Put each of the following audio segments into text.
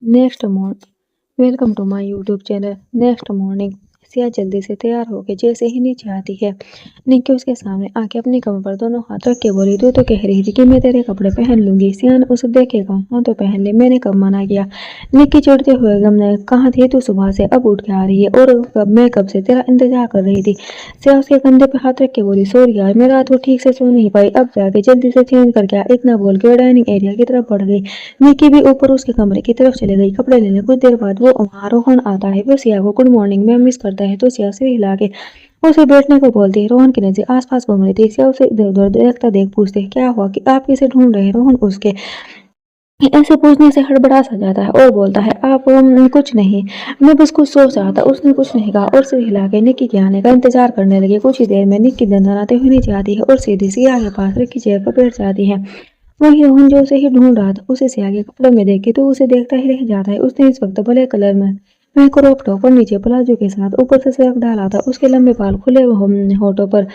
Next morning welcome to my YouTube channel. Next morning Siya जल्दी से तैयार होके जैसे ही नीचे आती है, निक्की उसके सामने आके अपनी कमर पर दोनों हाथ रख के बोली, तू तो कह रही थी कि मैं तेरे कपड़े पहन लूंगी। सिया ने उसे देखेगा, हाँ तो पहन ले, मैंने कब मना किया। निक्की चिढ़ते हुए गम ने, कहाँ थी तू सुबह से, अब उठ के आ रही है और मैं कब से तेरा इंतजार कर रही थी। सिया उसके कंधे पे हाथ रख के बोली, सॉरी यार, मैं रात को ठीक से सो नहीं पाई, अब जाके जल्दी से चेंज करके आ। इतना बोल के डाइनिंग एरिया की तरफ बढ़ गई। निक्की भी ऊपर उसके कमरे की तरफ चली गई कपड़े लेने। कुछ देर बाद वो वहाँ रोहन आता है। वो सिया को गुड मॉर्निंग में मिस करता है तो सिया से हिला के उसे बैठने को बोलती है। रोहन की नजर आसपास घूम रही थी। सिया उसे इधर उधर देखता देख पूछते है, क्या हुआ कि आप किसे ढूंढ रहे हैं। रोहन उसके ऐसे पूछने से हड़बड़ा सा जाता है और बोलता है, आप कुछ नहीं, मैं बस कुछ सोच रहा था। उसने कुछ नहीं कहा और सिर हिला के निक्की के आने का इंतजार करने लगे। कुछ ही देर में निक्की दंदनाते हुए नीचे आती है और सीधी सिया के पास रखी चेयर पर बैठ जाती है। वही रोहन जो उसे ही ढूंढ रहा था, उसे सिया के कपड़ों में देख के तो उसे देखता ही रह जाता है। उसने इस वक्त ब्लैक कलर में वह क्रॉप टॉप और नीचे प्लाजो के साथ ऊपर से सर्फ डाला था। उसके लंबे बाल खुले होठों पर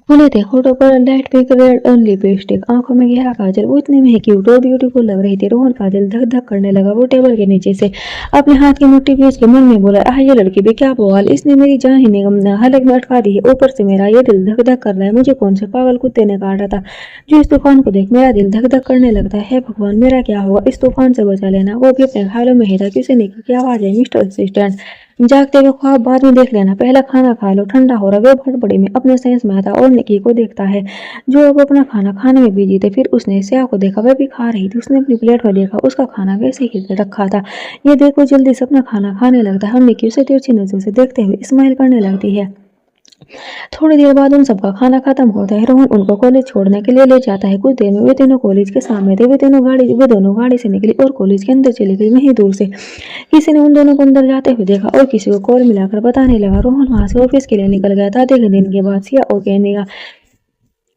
खुले थे, होठों पर लाइट पिंक रेड लिपस्टिक, आंखों में गहरा काजल। वो इतनी में क्यूट और ब्यूटीफुल लग रही थी। रोहन का दिल धक धक करने लगा। वो टेबल के नीचे से अपने हाथ की मुट्ठी खींच के मन में बोला, आह ये लड़की भी क्या बवाल, इसने मेरी जान ही निगम हलक में अटका दी है। ऊपर से मेरा ये दिल धक धक कर रहा है। मुझे कौन से पागल कुत्ते ने काटा था जो इस तूफान को देख मेरा दिल धक धक करने लगता है। भगवान मेरा क्या होगा, इस तूफान से बचा लेना। वो भी अपने ख्यालों में ही था कि उसे निकल की आवाज है, मिस्टर असिस्टेंट जागते हुए ख्वाब बाद में देख लेना, पहला खाना खा लो, ठंडा हो रहा। वो बड़ी में अपने सेंस में आता और निकी को देखता है जो अब अपना खाना खाने में बिजी थे। फिर उसने सिया को देखा, वह भी खा रही थी। उसने अपनी प्लेट में देखा, उसका खाना वैसे ही रखा था। ये देखो जल्दी से अपना खाना खाने लगता है और निकी उसे तिरछी नजर से देखते हुए स्माइल करने लगती है। थोड़ी देर बाद उन सबका खाना खत्म होता है। रोहन उनको कॉलेज छोड़ने के लिए ले जाता है। कुछ देर में वे तीनों कॉलेज के सामने थे। वे दोनों गाड़ी से निकली और कॉलेज के अंदर चली गई। वहीं दूर से किसी ने उन दोनों को अंदर जाते हुए देखा और किसी को कॉल मिलाकर बताने लगा। रोहन वहां से ऑफिस के लिए निकल गया था। आधे दिन के बाद सिया और कहने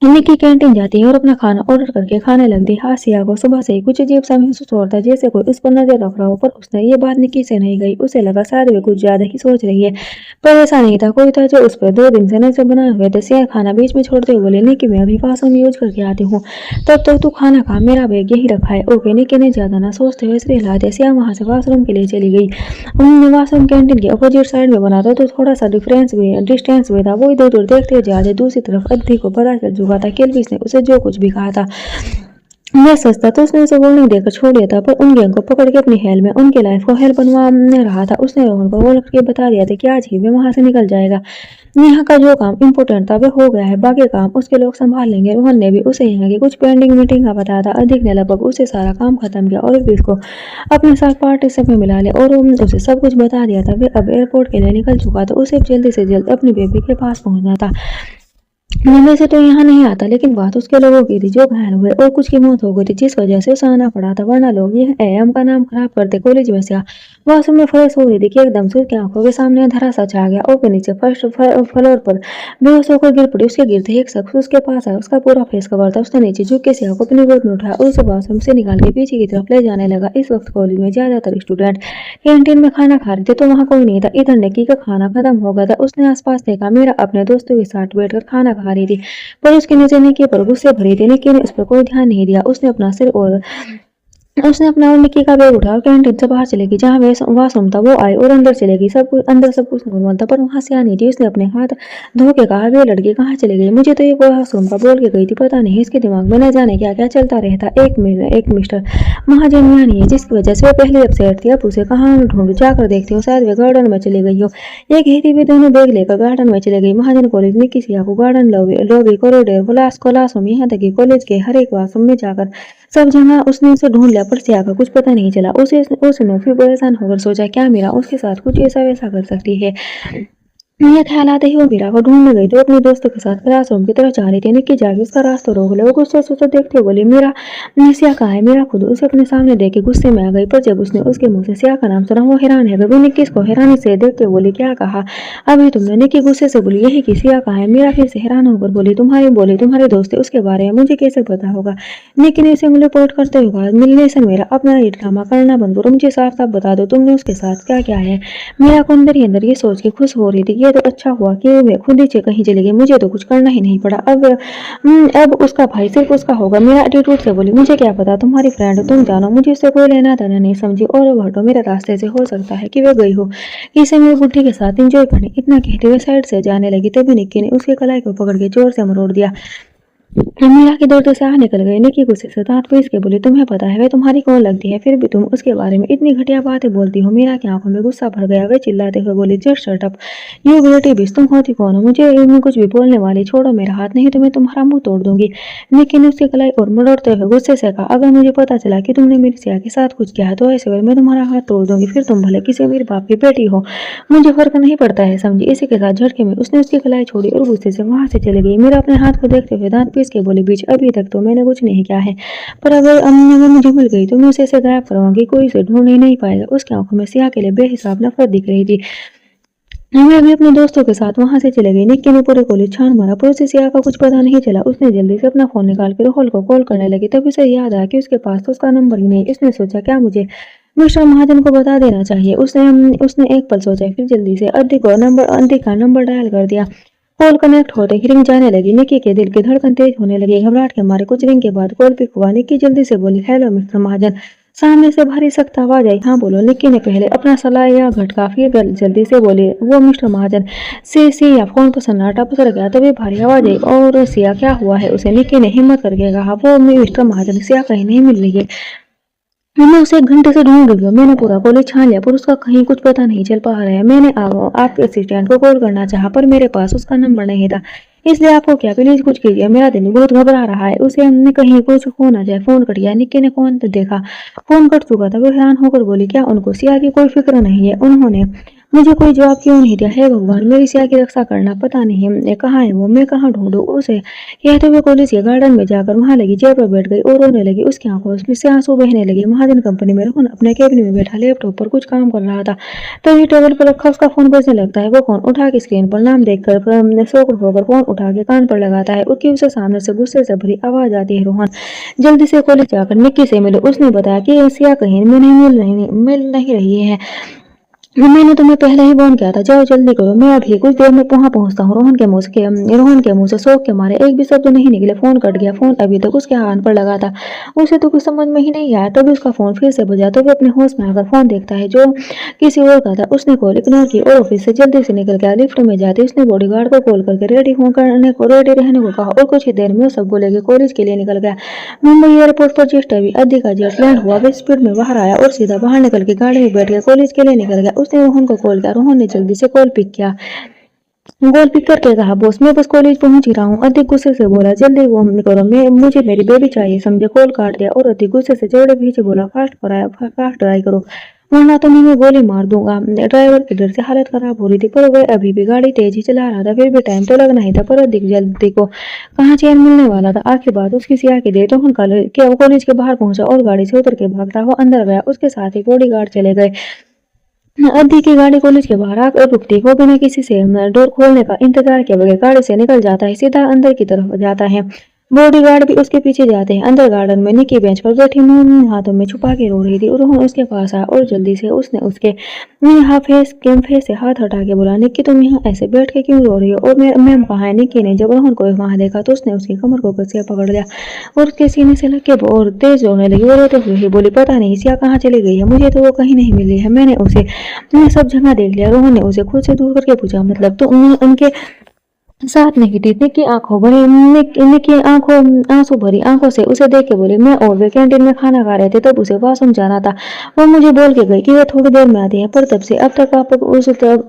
निक्की कैंटीन जाती है और अपना खाना ऑर्डर करके खाने लगती है। सिया को सुबह से ही कुछ अजीब सा महसूस होता है, जैसे कोई उस पर नजर रख रहा हो, पर उसने ये बात निक्की से नहीं कही। उसे लगा शायद वे कुछ ज्यादा ही सोच रही है, पर ऐसा नहीं था। कोई था जो उस पर 2 दिन से नजर बनाए हुए थे। सिया खाना बीच में छोड़ते हुए बोले, निक्की मैं अभी वॉशरूम यूज करके आती हूँ, तब तक तू खाना खा, मेरा बैग यही रखा है। ओके। निक्की ने ज्यादा ना सोचते हुए सिर हिला दिया। सिया वहां से वॉशरूम के लिए चली गई। उन्होंने वॉशरूम कैंटीन के अपोजिट साइड में बना था तो थोड़ा सा डिस्टेंस भी था। वो इधर उधर देखते हुए जा रहे। दूसरी तरफ अद्धी को पता चल चुका था कि एल्विस ने उसे जो कुछ भी कहा था मैं सस्ता, तो उसने उसे बोलने देकर छोड़ दिया था। पर उन गैंग को पकड़ के अपनी हेल में उनकी लाइफ को हेल बनवा रहा था। उसने रोहन को बोल के बता दिया था कि आज ही वे वहां से निकल जाएगा। यहाँ का जो काम इम्पोर्टेंट था वो हो गया है, बाकी काम उसके लोग संभाल लेंगे। रोहन ने भी उसे यहाँ की कुछ पेंडिंग मीटिंग का बताया था। अधिक ने लगभग उसे सारा काम खत्म किया और एल्विस को अपने साथ पार्टी सब में मिला ले और उसे सब कुछ बता दिया था। वे अब एयरपोर्ट के लिए निकल चुका था। उसे जल्दी से जल्द अपनी बेबी के पास पहुंचना था। मुंबई से तो यहाँ नहीं आता, लेकिन बात उसके लोगों की थी जो घायल हुए और कुछ की मौत हो गई थी, जिस वजह से उसे आना पड़ा था। वरना लोग ये एम का नाम खराब करते। कॉलेज में से वॉशरूम में फ्रेश हो रही थी कि एकदम से उसकी आंखों के सामने अंधेरा सा छा गया और वो नीचे फर्स्ट फ्लोर पर बेहोश होकर गिर पड़ी। उसके गिरते ही एक शख्स उसके पास आया। उसका पूरा फेस कवर था। उसने नीचे झुक के सिया को अपनी गोद में उठाया और उसे वॉशरूम से निकाल के पीछे की तरफ ले जाने लगा। इस वक्त कॉलेज में ज्यादातर स्टूडेंट कैंटीन में खाना खा रहे थे तो वहाँ कोई नहीं था। इधर निक्की का खाना खत्म हो गया था। उसने आसपास देखा, मीरा अपने दोस्तों के साथ बैठकर खाना खा रही थी, पर उसकी नजर निक्की पर गुस्से भरी थी। निक्की ने उस पर कोई ध्यान नहीं दिया। उसने अपना और निक्की का बैग उठा और कैंटीन से बाहर चलेगी जहाँ वॉशरूम था। वो आई और अंदर चलेगी। अंदर सब कुछ नॉर्मल था, पर वहां से आनी थी। उसने अपने हाथ धो के कहा, वे लड़की कहाँ चली गई, मुझे तो ये वॉशरूम का बोल के गई थी, पता नहीं इसके दिमाग में न जाने क्या क्या चलता रहता। एक मिस्टर महाजनियानी है जिसकी वजह से वो पहले अपसेट थी, अब उसे कहाँ ढूंढ, जाकर देखती हूँ, शायद वे गार्डन में चली गई हो। ये कहती हुई दोनों बैग लेकर गार्डन में चले गई। महाजन कॉलेज निक्की सिया को गार्डन, लॉबी, कॉरिडोर, क्लासरूम, यहाँ तक कि कॉलेज के हर एक वॉशरूम में जाकर सब जगह उसने उसे ढूंढ लिया, पर सिया का कुछ पता नहीं चला। उसने फिर परेशान होकर सोचा, क्या मीरा उसके साथ कुछ ऐसा वैसा कर सकती है। ये ख्याल आते ही वो मीरा को ढूंढने गई तो अपने दोस्तों के साथ क्लासरूम की तरफ जा रही थी। निक्की जाके उसका रास्ता रोक लिया। वो गुस्से से देखते हुए बोली, मीरा, सिया कहाँ है। मीरा खुद उसे अपने सामने देख के गुस्से में आ गई, पर जब उसने उसके मुंह से सिया का नाम सुना वो हैरान है गई। निक्की इसको हैरानी से देखते हुए बोली, क्या कहा अभी तुमने। निक्की गुस्से से बोली, यही कि सिया कहाँ है। मीरा फिर से हैरान होकर बोली, तुम्हारे दोस्त है, उसके बारे में मुझे कैसे पता होगा। निक्की ने इसे रिपोर्ट करते हुए कहा, मिलने से मेरा अपना ये ड्रामा करना बंद करो, मुझे साफ साफ बता दो तुमने उसके साथ क्या क्या है। मीरा को अंदर ही अंदर ये सोच के खुश हो रही थी कि ये तो अच्छा हुआ कि वे खुद ही कहीं चली गई, मुझे तो कुछ करना ही नहीं पड़ा। अब उसका भाई सिर्फ उसका होगा। मेरा एटीट्यूड से बोली, मुझे क्या पता, तुम्हारी फ्रेंड, तुम जानो, मुझे उससे कोई लेना देना नहीं समझी। और वो हटो मेरे रास्ते से, हो सकता है कि वे गई हो इसे मेरी बुढ़ी के साथ एंजॉय करने। इतना कहते हुए साइड से जाने लगी, तभी निक्की ने उसके कलाई को पकड़ के जोर से मरोड़ दिया। मीरा की दौड़ से आह निकल गई। निक्की गुस्से से दांत पीस के बोली, तुम्हें पता है वे तुम्हारी कौन लगती है, फिर भी तुम उसके बारे में इतनी घटिया बातें बोलती हो। मीरा की आंखों में गुस्सा भर गया। वे चिल्लाते हुए बोली, just shut up you beauty beast, तुम होती कौन हो मुझे इनमें कुछ भी बोलने वाली? छोड़ो मेरा हाथ, नहीं तो मैं तुम्हारा मुंह तोड़ दूंगी। निक्की ने उसकी कलाई और मरोड़ते हुए गुस्से से कहा, अगर मुझे पता चला कि तुमने मेरी सिया के साथ कुछ किया तो ऐसे मैं तुम्हारा हाथ तोड़ दूंगी, फिर तुम भले किसी मेरे बाप की बेटी हो, मुझे फर्क नहीं पड़ता है, समझी। इसी के साथ झटके में उसने उसकी कलाई छोड़ी और गुस्से से वहां से चली गई। मेरा अपने हाथ को देखते हुए दांत पीस के बोली, बीच अभी तक तो मैंने कुछ नहीं किया है, पर अगर मुझे मिल गई तो मैं उसे ऐसे गायब करवाऊंगी, कोई इसे ढूंढ ही नहीं पाएगा। उसकी आंखों में सिया के लिए बेहिसाब नफरत दिख रही थी। मैं भी अपने दोस्तों के साथ वहां से चले गई। निक्की ने पूरे कॉलेज छान मारा पर उसे सिया का कुछ पता नहीं चला। उसने जल्दी से अपना फोन निकाल कर रोहल को कॉल करने लगी, तब उसे याद आया कि उसके पास तो उसका नंबर ही नहीं। उसने सोचा, क्या मुझे मिस्टर महाजन को बता देना चाहिए। उसने एक पल सोचा, फिर जल्दी से अंतिक का नंबर डायल कर दिया। कॉल कनेक्ट होते ही रिंग जाने लगी। निक्की के दिल की धड़कन तेज होने लगी। घबराहट के मारे कुछ रिंग के बाद कॉल पिक हुआ। निक्की जल्दी से बोली, हेलो मिस्टर महाजन। सामने से भारी सख्त आवाज आई, हाँ बोलो। निक्की ने पहले अपना सलाया घटका, फिर जल्दी से बोली, वो मिस्टर महाजन से सिया। फोन पर सन्नाटा पसर गया। तभी भारी आवाज आई, और सिया क्या हुआ है उसे? निक्की ने हिम्मत करके कहा, वो मिस्टर महाजन, सिया कहीं नहीं मिल रही है, मैंने उसे 1 घंटे से ढूंढ रही हूँ। मैंने पूरा कॉलेज छान लिया पर उसका कहीं कुछ पता नहीं चल पा रहा है। मैंने आपके असिस्टेंट को कॉल करना चाहा पर मेरे पास उसका नंबर नहीं था, इसलिए आपको क्या, प्लीज कुछ कीजिए, मेरा दिल बहुत घबरा रहा है। उसे हमने कहीं कुछ हो ना जाए। फोन कट गया। निक्की ने फोन देखा, फोन कट चुका था। वो हैरान होकर बोली, क्या उनको सिया की कोई फिक्र नहीं है? उन्होंने मुझे कोई जवाब क्यों नहीं दिया? है भगवान, मेरी सिया की रक्षा करना। पता नहीं कहाँ है वो, मैं कहाँ ढूंढूं उसे? कहते हुए कॉलेज के गार्डन में जाकर वहां लगी चेयर पर बैठ गई और रोने लगी। उसकी आंखों में से आंसू बहने लगे। महाजन कंपनी में रोहन अपने केबिन में बैठा लैपटॉप पर कुछ काम कर रहा था, तभी टेबल पर रखा उसका फोन बजने लगता है। वो फोन उठा के स्क्रीन पर नाम देखकर शौक होकर फोन उठा के कान पर लगाता है। उसकी उसे सामने से गुस्से से भरी आवाज आती है, रोहन जल्दी से कॉलेज जाकर निक्की से मिलो। उसने बताया कि सिया कहीं में नहीं मिल नहीं रही है, मैंने तुम्हें पहले ही फोन किया था, जाओ जल्दी करो, मैं अभी कुछ देर में वहां पहुंचता हूँ। रोहन के मुंह से शौक के मारे एक भी शब्द नहीं निकले। फोन कट गया। फोन अभी तक उसके कान पर लगा था। उसे तो कुछ समझ में ही नहीं आया। तभी उसका फोन फिर से बजा तो वो अपने होश में आकर फोन देखता है जो किसी और का था। उसने कॉल इग्नोर की और ऑफिस से जल्दी से निकल गया। लिफ्ट में जाते उसने बॉडीगार्ड को कॉल करके रेडी रहने को कहा और कुछ ही देर में वो सब बोलेगे कॉलेज के लिए निकल गया। मुंबई एयरपोर्ट पर जिस अभी अधिक का जेट लैंड हुआ, वे स्पीड में बाहर आया और सीधा बाहर निकल के गाड़ी में बैठ गया, कॉलेज के लिए निकल गया। उसने रोहन को कॉल किया। रोहन ने जल्दी से कॉल पिक किया। कॉल पिक करके कहा, बॉस मैं बस कॉलेज पहुंच ही रहा हूँ। अधिक गुस्से से बोला, जल्दी वो करो, मैं मुझे मेरी बेबी चाहिए, समझे। कॉल काट दिया और अधिक गुस्से से जोड़े पीछे बोला, फास्ट ड्राइव करो वरना तो मैं गोली मार दूंगा। ड्राइवर के डर से हालत खराब हो रही थी पर वह अभी भी गाड़ी तेज ही चला रहा था। फिर भी टाइम तो लगना ही था, पर अधिक जल्दी को कहाँ चैन मिलने वाला था। आखिर बात उसकी सिया की दे तो कॉलेज के बाहर पहुंचा और गाड़ी से उतर के भागता हुआ अंदर गया। उसके साथ ही बॉडीगार्ड चले गए। अद्दी की गाड़ी कॉलेज के बाहर आकर रुकती। वो बिना किसी से डोर खोलने का इंतजार किए बगैर गाड़ी से निकल जाता है, सीधा अंदर की तरफ जाता है। बॉडीगार्ड भी उसके पीछे जाते हैं। अंदर गार्डन में निक्की बेंच पर बैठी मुंह हाथों में छुपा के रो रही थी। रोहन उसके पास आया और जल्दी से उसने उसके फेस से हाथ हटा के बोला, निक्की तुम यहाँ ऐसे बैठ के क्यों रो रही हो? और मैम कहाँ है? निक्की ने जब रोहन को वहां देखा तो उसने उसकी कमर को कस के पकड़ लिया और उसके सीने से लग के और तेज रोने लगी। वो रोते हुए ही बोली, पता नहीं सिया कहाँ चली गई है, मुझे तो वो कहीं नहीं मिली है, मैंने सब जगह देख लिया। रोहन ने उसे खुद से दूर करके पूछा, मतलब तो उनके साथ नहीं थी? निक्की आंसू भरी आंखों से उसे देख के बोली, मैं और वे कैंटीन में खाना खा रहे थे, तब उसे वॉशरूम जाना था, वो मुझे बोल के गई कि वो थोड़ी देर में आती है, पर तब से अब तक आपको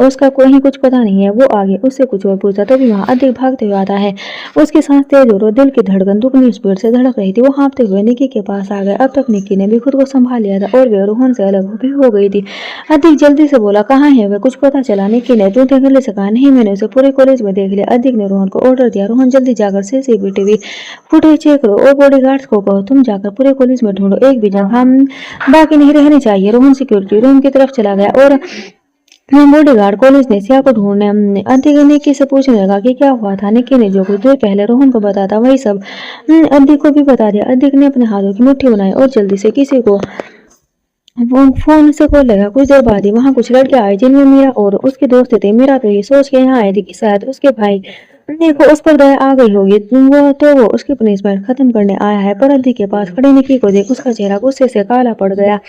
उसका कोई कुछ पता नहीं है। वो आगे उससे कुछ और पूछा, तभी वहां अधिक भागते हुए आता है। उसकी सांस तेज और दिल की धड़कन दुगनी स्पीड से धड़क रही थी। वो हाँफते हुए निक्की के पास आ गए। अब तक निक्की ने भी खुद को संभाल लिया था और वे रोहन से अलग भी हो गई थी। अधिक जल्दी से बोला, कहाँ है वे, कुछ पता चला? निक्की ने दूध गले से कहा, नहीं, मैंने उसे पूरे कॉलेज में देख लिया। अधिक ने रोहन को ऑर्डर दिया, रोहन जल्दी जाकर सीसीटीवी फुटेज चेक करो और बॉडीगार्ड्स को कहो तुम जाकर पूरे कॉलेज में ढूंढो, एक भी जगह बाकी नहीं रहनी चाहिए। रोहन सिक्योरिटी रूम की तरफ चला गया और बॉडीगार्ड कॉलेज ने सिया को ढूंढने। अधिक निक्की से पूछने लगा कि क्या हुआ था। निक्की ने जो कुछ देर पहले रोहन को बताया वही सब अधिक को भी बता दिया। अधिक ने अपने हाथों की मुट्ठी बनाई और जल्दी से किसी को फोन से कॉल लगा। कुछ देर बाद ही वहाँ कुछ लड़के आए जिनमें मीरा और उसके दोस्त थे। मीरा तो ये सोच के यहाँ आई थी कि शायद उसके भाई को उस पर दया आ गई होगी, वो उसकी पनिशमेंट खत्म करने आया है। पर अद्दी के पास खड़ी निक्की को देख उसका चेहरा गुस्से से काला पड़ गया।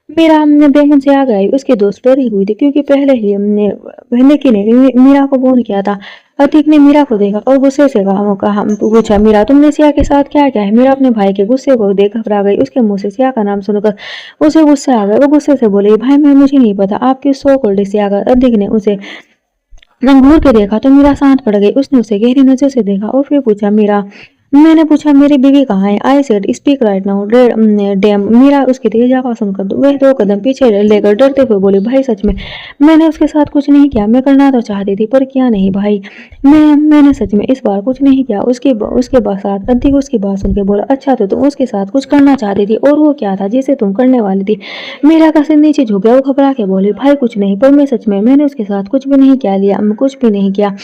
मीरा हमने बेगम से आ गई। उसकी दोस्त डरी हुई थी क्योंकि पहले ही हमने निक्की ने मीरा को फोन किया था। अतीक ने मीरा को देखा और गुस्से से कहा पूछा, मीरा तुमने सिया के साथ क्या किया है? मीरा अपने भाई के गुस्से को देख घबरा गई। उसके मुंह से सिया का नाम सुनकर उसे गुस्सा आ गया। वो गुस्से से बोली, भाई मैं मुझे नहीं पता आप किस सो कोल्ड से आ गए। अतीक ने उसे घूर के देखा तो मीरा शांत पड़ गई। उसने उसे गहरी नजर से देखा और फिर पूछा, मैंने पूछा मेरी बीवी कहाँ है? I said speak right now damn. Meera उसकी तेज आवाज सुनकर वह 2 कदम पीछे लेकर डरते हुए बोली, भाई सच में मैंने उसके साथ कुछ नहीं किया। मैं करना तो चाहती थी पर किया नहीं भाई। मैंने सच में इस बार कुछ नहीं किया। उसके साथ अद्दी उसकी बात सुन के बोला, अच्छा तो तुम उसके साथ कुछ करना चाहती थी और वो क्या था जिसे तुम करने वाली थी? मीरा का सिर नीचे झुक गया। वो घबरा के बोली, भाई कुछ नहीं, पर मैं सच में मैंने उसके साथ कुछ भी नहीं किया लिया कुछ भी नहीं किया।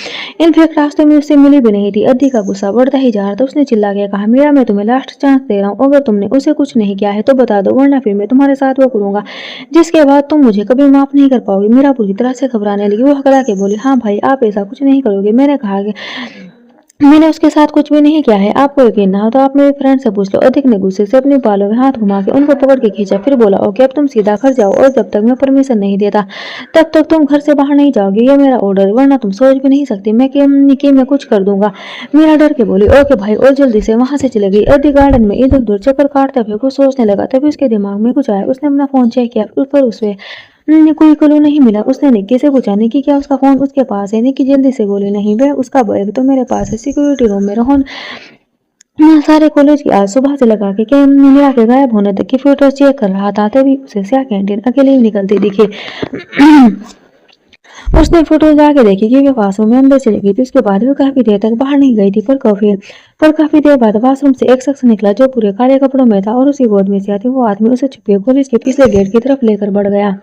इनफैक्ट रास्ते में उससे मिली भी नहीं थी। अद्दी का गुस्सा बढ़ता ही जा रहा था। उसने चिल्ला के कहा, मीरा मैं तुम्हें लास्ट चांस दे रहा हूँ, अगर तुमने उसे कुछ नहीं किया है तो बता दो, वरना फिर मैं तुम्हारे साथ वो करूंगा जिसके बाद तुम मुझे कभी माफ नहीं कर पाओगी। मीरा पूरी तरह से घबराने लगी। वो हकला के बोली, हाँ भाई आप ऐसा कुछ नहीं करोगे। मैंने कहा कि मैंने उसके साथ कुछ भी नहीं किया है। आपको यकीन ना हो तो आप मेरे फ्रेंड से पूछ लो। अधिक ने गुस्से से अपने बालों में हाथ घुमा के उनको पकड़ के खींचा। फिर बोला, ओके अब तुम सीधा घर जाओ और जब तक मैं परमिशन नहीं देता तब तक तुम घर से बाहर नहीं जाओगी। ये मेरा ऑर्डर, वरना तुम सोच भी नहीं सकती मैं कुछ कर दूंगा। मीरा डर के बोली, ओके भाई, और जल्दी से वहां से चले गई। अधिक गार्डन में इधर उधर चक्कर काटते हुए कुछ सोचने लगा। तभी उसके दिमाग में कुछ आया। उसने अपना फोन चेक किया, उस पर उसमें कोई क्लू नहीं मिला। उसने निक्की से पूछा, निक्की क्या उसका फोन उसके पास है? निक्की जल्दी से बोली, नहीं वह उसका बैग तो मेरे पास है सिक्योरिटी रूम में। रोहन सारे कॉलेज की आज सुबह से लगा के मीरा के गायब होने तक की फोटो चेक कर रहा था। तभी उसे स्या कैंटीन अकेले ही निकलती दिखी। उसने फोटो जाके देखी कि वे वाशरूम में अंदर चली गई थी। उसके बाद वो काफी देर तक बाहर नहीं गई थी। पर काफी देर बाद वाशरूम से एक शख्स निकला जो पूरे काले कपड़ों में था और उसी गोद में से थी। वो आदमी उसे छुपे कॉलेज के पिछले गेट की तरफ लेकर बढ़ गया।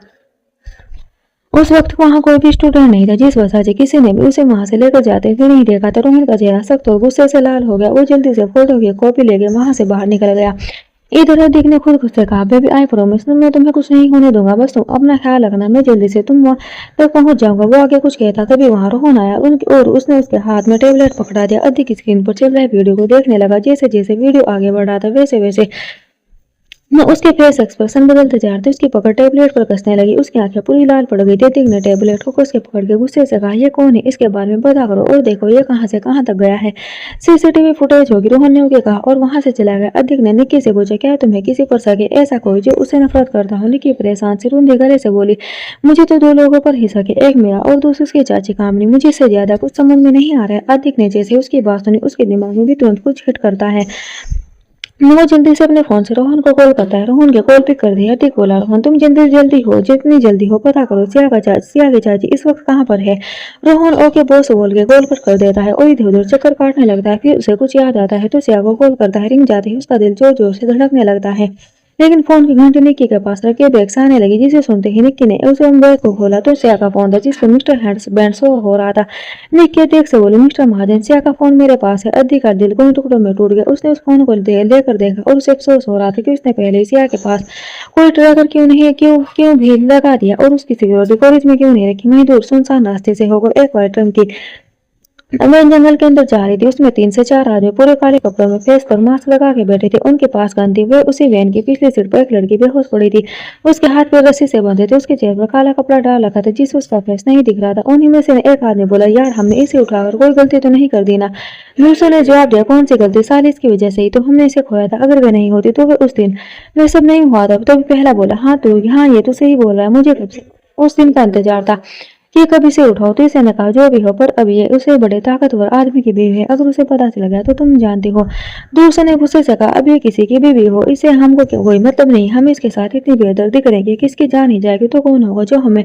उस वक्त वहां कोई भी स्टूडेंट नहीं था, जिस वजह से किसी ने भी उसे वहां से लेकर जाते हुए नहीं देखा था। रोहन का चेहरा सख्त और गुस्से से लाल हो गया। वो जल्दी से फोटो की कॉपी लेके वहां से बाहर निकल गया। इधर अधिक ने खुद से कहा, बेबी आई प्रॉमिस मैं तुम्हें कुछ नहीं होने दूंगा, बस तुम अपना ख्याल रखना। मैं जल्दी से तुम तक पहुंच जाऊंगा। वो आगे कुछ कहता तभी वहां रोहन आया और उसने उसके हाथ में टेबलेट पकड़ा दिया। अधिक की स्क्रीन पर चल रहे वीडियो को देखने लगा। जैसे जैसे वीडियो आगे बढ़ रहा था वैसे वैसे उसके फेस एक्सप्रेशन बदलते जा रहे थे। उसकी पकड़ टेबलेट पर कसने लगी। उसकी आंखें पूरी लाल पड़ गई थी। अधिक ने टेबलेट को कस के पकड़ के गुस्से से कहा, ये कौन है? इसके बारे में पता करो और देखो ये कहां से कहां तक गया है। सीसीटीवी फुटेज होगी, रोहन ने उसे कहा और वहां से चला गया। अधिक ने निक्की से पूछा, क्या तुम्हें किसी पर शक है? ऐसा कोई जो उससे नफरत करता हो? निक्की परेशान से रूंधे गले से बोली, मुझे तो 2 लोगों पर ही शक है, एक मेरा और दूसरी उसकी चाची कामनी। मुझे इससे ज्यादा कुछ समझ में नहीं आ रहा है। अधिक ने जैसे उसकी बात सुनी उसके दिमाग में भी तुरंत कुछ हिट करता है। वो जल्दी से अपने फोन से रोहन को कॉल करता है। रोहन के कॉल पिक कर दिया। अधिक बोला, रोहन तुम जल्दी हो, जितनी जल्दी हो पता करो सिया की चाची इस वक्त कहाँ पर है। रोहन ओके बॉस बोल के कॉल कट कर देता है और इधर उधर चक्कर काटने लगता है। फिर उसे कुछ याद आता है तो सिया को कॉल करता है। रिंग जाते ही उसका दिल जोर जोर से धड़कने लगता है। लेकिन फोन की घंटी निक्की के पास रखे बैग से आने लगी, जिसे सुनते ही निक्की ने उस बैग को खोला तो सिया का फोन था जिस पर मिस्टर बैंड शो हो रहा था। निक्की देख से बोली, मिस्टर महाजन सिया का फोन मेरे पास है। अधिक का दिल कोई टुकड़ों में टूट गया। उसने उस फोन को लेकर देखा और उसे अफसोस हो रहा था कि उसने पहले सिया के पास कोई ट्रैकर क्यों नहीं क्यों भी लगा दिया और उसकी सिक्योरिटी कॉलेज में क्यों नहीं रखी। वहीं दूर सुनसान रास्ते से होकर एक व्हाइट रंग की मैं जंगल के अंदर जा रही थी। उसमें 3 से 4 आदमी पूरे काले कपड़ों में फेस पर मास्क लगा के बैठे थे। उनके पास गन थी। वे उसी वैन की पिछली सीट पर एक लड़की बेहोश पड़ी थी। उसके हाथ पे रस्सी से बंधे थे। उसके चेहरे पर काला कपड़ा डाल रखा था जिससे उसका फेस नहीं दिख रहा था। उन्हीं में से एक आदमी बोला, यार हमने इसे उठाकर कोई गलती तो नहीं कर दी ना? दूसरे ने जवाब दिया, कौन सी गलती? साली इसकी वजह से ही तो हमने इसे खोया था। अगर वे नहीं होती तो वे उस दिन वे सब नहीं हुआ था। तभी पहला बोला, हाँ ये तो सही बोल रहा है, मुझे उस दिन का इंतजार था कि कभी से उठाओ। तो इसे ने कहा, जो भी हो पर अब ये उसे बड़े ताकतवर आदमी की बीवी है, अगर उसे पता चल गया तो तुम जानती हो। दूसरे ने गुस्से से कहा, अब ये किसी की बीवी हो इसे हमको कोई मतलब नहीं। हम इसके साथ इतनी बेदर्दी करेंगे कि इसकी जान ही जाएगी तो कौन होगा जो हमें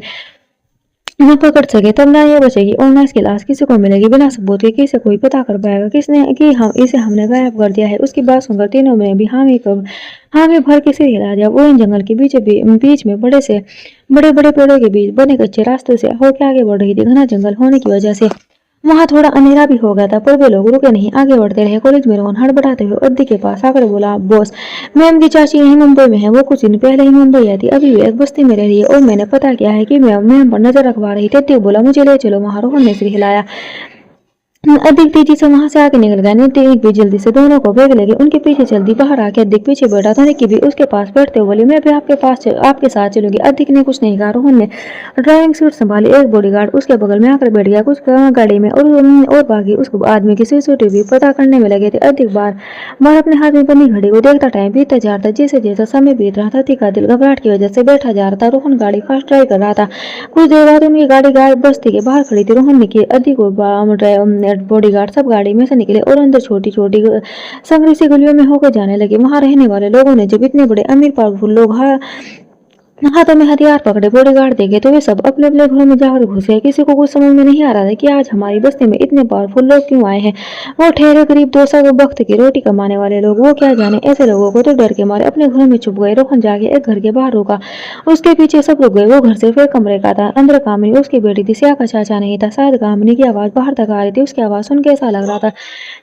न पकड़ सके? तब ना ये बचेगी और ना इसकी लाश किसी को मिलेगी। बिना सबूत के किसे कोई पता कर पाएगा किसने कि हम इसे हमने गायब कर दिया है। उसकी बात सुनकर तीनों में भी हामी भर के सिर हिला दिया। वो इन जंगल के बीच में बड़े बड़े पेड़ों के बीच बने कच्चे रास्तों से होकर आगे बढ़ रही थी। घना जंगल होने की वजह से वहाँ थोड़ा अंधेरा भी हो गया था, पर वे लोग रुके नहीं, आगे बढ़ते रहे। कॉलेज में रोहन हड़बड़ाते हुए अद्दी के पास आकर बोला, बॉस, मैम की चाची यहीं मुंबई में है। वो कुछ दिन पहले ही मुंबई आई थी, अभी वो एक बस्ती में रह रही है और मैंने पता किया है कि मैम पर नजर रखवा रही थी। अद्दी बोला, मुझे ले चलो वहाँ। रोहन ने सिर हिलाया। अधिक तेजी से वहां से आगे निकल गया। नितिन भी जल्दी से दोनों को बैग लगे उनके पीछे जल्दी बाहर आके अधिक पीछे बैठा था। निकी भी उसके पास बैठते हुए बोली, मैं भी आपके साथ चलूंगी। अधिक ने कुछ नहीं कहा। रोहन ने ड्राइविंग सीट संभाली। एक बॉडीगार्ड उसके बगल में आकर बैठ गया। कुछ गाड़ी में और बाकी उस आदमी की सीसीटीवी पता करने में लगे थे। अधिक बार बार अपने हाथ में बनी घड़ी को देखता टाइम बीतता जा रहा था। जैसे जैसा समय बीत रहा था अधिक का दिल घबराहट की वजह से बैठा जा रहा था। रोहन गाड़ी फास्ट ड्राइव कर रहा था। कुछ देर बाद उनकी गाड़ी बस्ती के बाहर खड़ी थी। रोहन ने अधिक बॉडीगार्ड सब गाड़ी में से निकले और अंदर छोटी छोटी संगरी सी गलियों में होकर जाने लगे। वहां रहने वाले लोगों ने जब इतने बड़े अमीर पावरफुल लोग हाथों में हथियार पकड़े बॉडीगार्ड देखे तो वे सब अपने अपने घरों में जाकर घुस गए। किसी को कुछ समझ में नहीं आ रहा था कि आज हमारी बस्ती में इतने पावरफुल लोग क्यों आए हैं। वो ठहरे करीब 200 वक्त की रोटी कमाने वाले लोग, वो क्या जाने। ऐसे लोगों को तो डर के मारे अपने घरों में छुप गए। रोहन जाके एक घर के बाहर रुका, उसके पीछे सब रुक गए। वो घर सिर्फ एक कमरे का था। अंदर कामिनी उसकी बेटी थी, सिया का चाचा नहीं था। शायद कामिनी की आवाज बाहर तक आ रही थी। उसकी आवाज सुन के ऐसा लग रहा था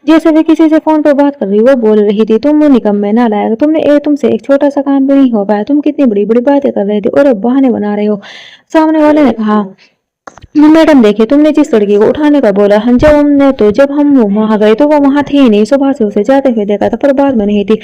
जैसे वे किसी से फोन पर बात कर रही। वो बोल रही थी, तुम निकम्मे नालायक, तुमसे एक छोटा सा काम भी नहीं हो पाया। तुम कितनी बड़ी बड़ी बातें कर रहे थे और अब बहाने बना रहे हो। सामने वाले ने कहा, मैडम देखिए, तुमने जिस लड़की को उठाने का बोला, जब हम वहां गए तो वो वहां थी ही नहीं। सुबह से उसे जाते हुए देखा था पर बाद में नहीं थी।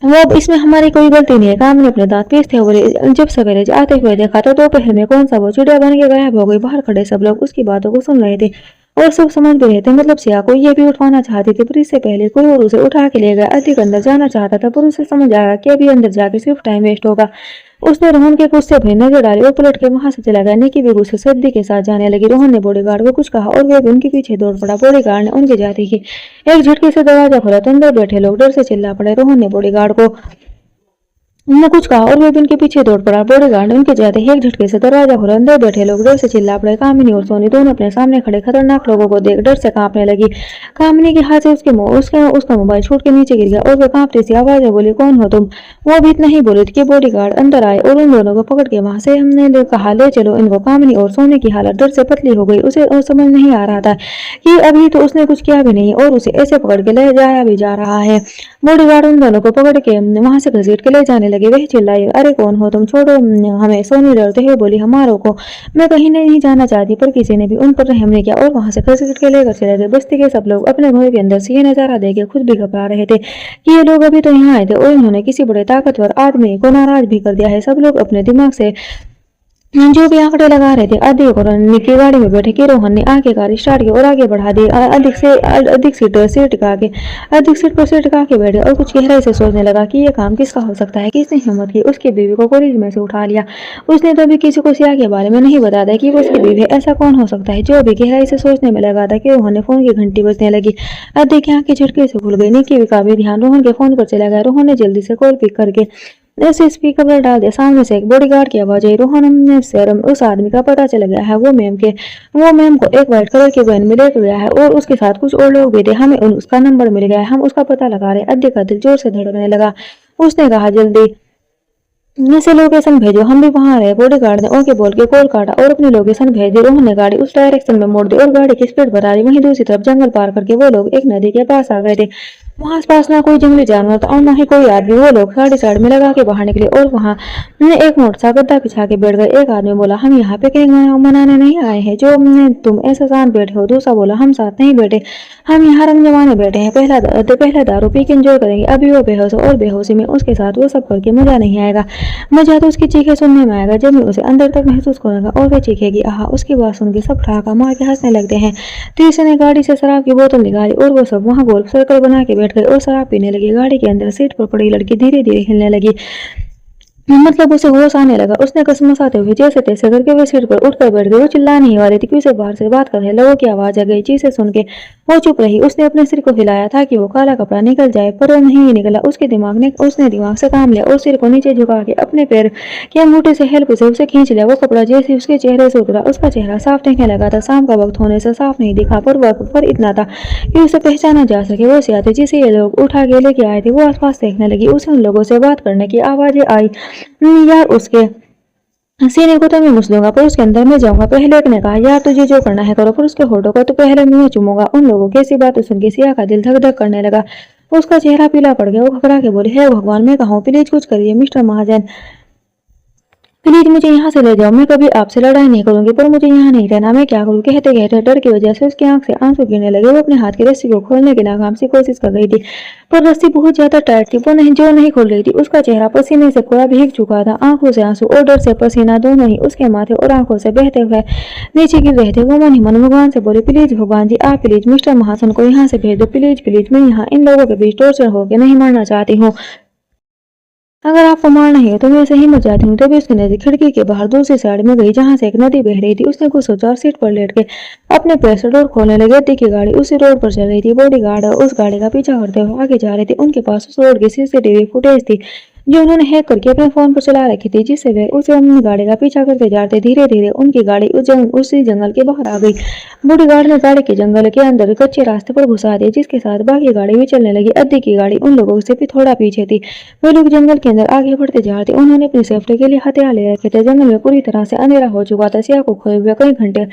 वो इसमें हमारी कोई गलती नहीं है। काम ने अपने दांत पीसते हुए बोले, जब सवेरे आते हुए देखा तो दोपहर में कौन सा वो चिड़िया बन के गायब हो गई। बाहर खड़े सब लोग उसकी बातों को सुन रहे थे और सब समझ भी रहे थे। मतलब सिया को ये भी उठवाना चाहती थी पर इससे पहले कोई और उसे उठा के ले गया। अधिक अंदर जाना चाहता था पर उसे समझ आया कि अभी अंदर जाके सिर्फ टाइम वेस्ट होगा। उसने रोहन के गुस्से भरी नजर डाली और पलट के वहां से चला गया। निकी भी गुस्से से अद्दी के साथ जाने लगी। रोहन ने बॉडीगार्ड को कुछ कहा और वे भी उनके पीछे दौड़ पड़ा। बॉडीगार्ड ने उनके जाते ही एक झटके से दरवाजा खोला तो अंदर बैठे लोग डर से चिल्ला पड़े। रोहन ने बॉडीगार्ड को उन्होंने कुछ कहा और वे भी उनके पीछे दौड़ पड़ा। बॉडीगार्ड ने उनके जाते ही एक झटके से दरवाजा खोला। अंदर बैठे लोग डर से चिल्ला पड़े। कामिनी और सोनी दोनों अपने सामने खड़े खतरनाक लोगों को देख डर से कांपने लगी। कामिनी के हाथ से उसका मोबाइल छूट के नीचे गिर गया और वे कांपती सी आवाज में बोली, कौन हो तुम। वो भी इतना ही बोली थी कि बॉडीगार्ड अंदर आए और उन दोनों को पकड़ के वहां से हमने कहा, ले चलो इनको। कामिनी और सोनी की हालत डर से पतली हो गई। उसे और समझ नहीं आ रहा था कि अभी तो उसने कुछ किया भी नहीं और उसे ऐसे पकड़ के ले जाया भी जा रहा है। बॉडीगार्ड उन दोनों को पकड़ के वहां से घसीट के ले जाने लगे। वह चिल्लाई, अरे कौन हो तुम, छोड़ो हमें। सोनी डरते हुए बोली, हमारों को। मैं कहीं नहीं जाना चाहती पर किसी ने भी उन पर रहम नहीं किया और वहां से घसीट के लेकर चले गए। बस्ती के सब लोग अपने घरों के अंदर से ये नजारा देखे खुद भी घबरा रहे थे कि ये लोग अभी तो यहाँ आए थे और इन्होंने किसी बड़े ताकतवर आदमी को नाराज भी कर दिया है। सब लोग अपने दिमाग से जो भी आंकड़े लगा रहे थे। अधिक और निकी गाड़ी में बैठे कि रोहन ने आगे कार स्टार्ट की और आगे बढ़ा दी। अधिक सीट पर सीट टिका के बैठे और कुछ गहराई से सोचने लगा कि ये काम किसका हो सकता है। किसने हिम्मत की उसकी बीवी को कॉलेज में से उठा लिया। उसने तो भी किसी को सिया के बारे में नहीं बताया कि वो उसकी बीवी। ऐसा कौन हो सकता है। जो भी गहराई से सोचने में लगा था कि रोहन ने फोन की घंटी बजने लगी। अधिक की आंखें झटके से खुल गई। निकी का भी ध्यान रोहन के फोन पर चला गया। रोहन ने जल्दी से कॉल पिक करके ऐसे स्पीकर पर डाल दिया। सामने से एक बॉडीगार्ड की आवाज आई, रोहन से उस आदमी का पता चल गया है। वो मैम को एक व्हाइट कलर के वैन में लेकर गया है और उसके साथ कुछ और लोग भी थे। हमें उसका नंबर मिल गया है, हम उसका पता लगा रहे। अधिक का दिल जोर से धड़कने लगा। उसने कहा, जल्दी से लोकेशन भेजो, हम भी वहां रहे। बॉडीगार्ड ने ओके बोल के कॉल काटा और अपनी लोकेशन भेज दी। रोहन ने गाड़ी उस डायरेक्शन में मोड़ दी और गाड़ी की स्पीड बढ़ा दी। वहीं दूसरी तरफ जंगल पार करके वो लोग एक नदी के पास आ गए थे। वहां आसपास ना कोई जंगली जानवर था और ना ही कोई आदमी। वो लोग साइड में लगा के बाहर निकले और वहां एक मोटा सा गद्दा बिछा के बैठ गए। एक आदमी बोला, हम यहाँ पे पिकनिक मनाने नहीं आए हैं जो तुम ऐसा शांत बैठे हो। दूसरा बोला, हम साथ नहीं बैठे, हम यहाँ रंग जमाने बैठे हैं। पहला दारू पी के एंजॉय करेंगे। अभी वो बेहोश और बेहोशी में उसके साथ वो सब करके मजा नहीं आएगा। मजा तो उसकी चीखें सुनने में आएगा जब मैं उसे अंदर तक महसूस करूंगा और वो चीखेगी आहा। उसकी बात सुन के सब ठहाका मार के हंसने लगते हैं। तीसरे ने गाड़ी से शराब की बोतल निकाली और वो सब वहां गोल सर्कल बना के बैठ गए और शराब पीने लगी। गाड़ी के अंदर सीट पर पड़ी लड़की धीरे धीरे हिलने लगी। मतलब उसे होश आने लगा। उसने कसमसाते हुए जैसे तैसे करके वो सीट पर उठकर बैठ गई। वो चिल्ला नहीं वाली थी कि उसे बाहर से बात कर रहे लोगों की आवाज आ गई। चीजें सुन के वो चुप रही। उसने अपने सिर को हिलाया था कि वो काला कपड़ा निकल जाए पर वो नहीं निकला। उसने दिमाग से काम लिया और सिर को नीचे झुका के अपने पैर के अंगूठे से हेल्प से उसे खींच लिया। वो कपड़ा जैसे उसके चेहरे से उतरा उसका चेहरा साफ दिखने लगा था। शाम का वक्त होने से साफ नहीं दिखा पर इतना था कि उसे पहचाना जा सके। वो सिया थे जिसे ये लोग उठा के लेके आए थे। वो आसपास देखने लगी। उसे उन लोगों से बात करने की आवाजें आई। यार उसके सीने को तो मैं घुस दूंगा पर उसके अंदर मैं जाऊंगा। पहले एक ने कहा यार तुझे जो करना है करो, पर उसके होठों को तो पहले मैं चूमूंगा। उन लोगों की ऐसी बात सुन के सिया का दिल धक धक करने लगा। उसका चेहरा पीला पड़ गया। वो घबरा के बोली, हे भगवान, मैं कहा हूँ, प्लीज कुछ करिए मिस्टर महाजन, प्लीज मुझे यहाँ से ले जाओ। मैं कभी आपसे लड़ाई नहीं करूंगी, पर मुझे यहाँ नहीं रहना। मैं क्या करूँ? कहते कहते डर की वजह से उसकी आंख से आंसू गिरने लगे। वो अपने हाथ की रस्सी को खोलने की नाकाम सी कोशिश कर रही थी, पर रस्सी बहुत ज्यादा टाइट थी। वो नहीं खोल रही थी। उसका चेहरा पसीने से पूरा भीग चुका था। आंखों से आंसू और डर से पसीना दोनों ही उसके माथे और आंखों से बहते हुए नीचे गिर रहे थे। वो मन ही मन भगवान से बोली, प्लीज भगवान जी, आप प्लीज मिस्टर महासन को यहाँ से भेज दो, प्लीज प्लीज। मैं यहाँ इन लोगों के बीच टॉर्चर होकर नहीं मरना चाहती हूँ। अगर आपको मारना ही है तो मैं ऐसे ही मर जाती हूँ। तभी उसकी नदी खिड़की के बाहर दूसरी साइड में गई, जहां से एक नदी बह रही थी। उसने कुछ सोचा और सीट पर लेट के अपने पैर से डोर खोलने लगे। अड्डी की गाड़ी उसी रोड पर चल रही थी। बॉडी गार्ड उस गाड़ी का पीछा करते हुए आगे जा रहे थे। उनके पास उस रोड की सीसीटीवी फुटेज थी जो उन्होंने हैक करके अपने फोन पर चला रखी थी, जिससे वे उस गाड़ी का पीछा करते जाते। धीरे धीरे उनकी गाड़ी उसी जंगल के बाहर आ गई। बूढ़ी गार्ड ने गाड़ी के जंगल के अंदर कच्चे रास्ते पर घुसा दिया, जिसके साथ बाकी गाड़ी भी चलने लगी। अद्दी की गाड़ी उन लोगों से भी थोड़ा पीछे थी। वे लोग जंगल के अंदर आगे बढ़ते जा रहे थे। उन्होंने अपनी सेफ्टी के लिए हथियार ले रखे थे। जंगल में पूरी तरह से अंधेरा हो चुका था। सिया को खोए हुए कई घंटे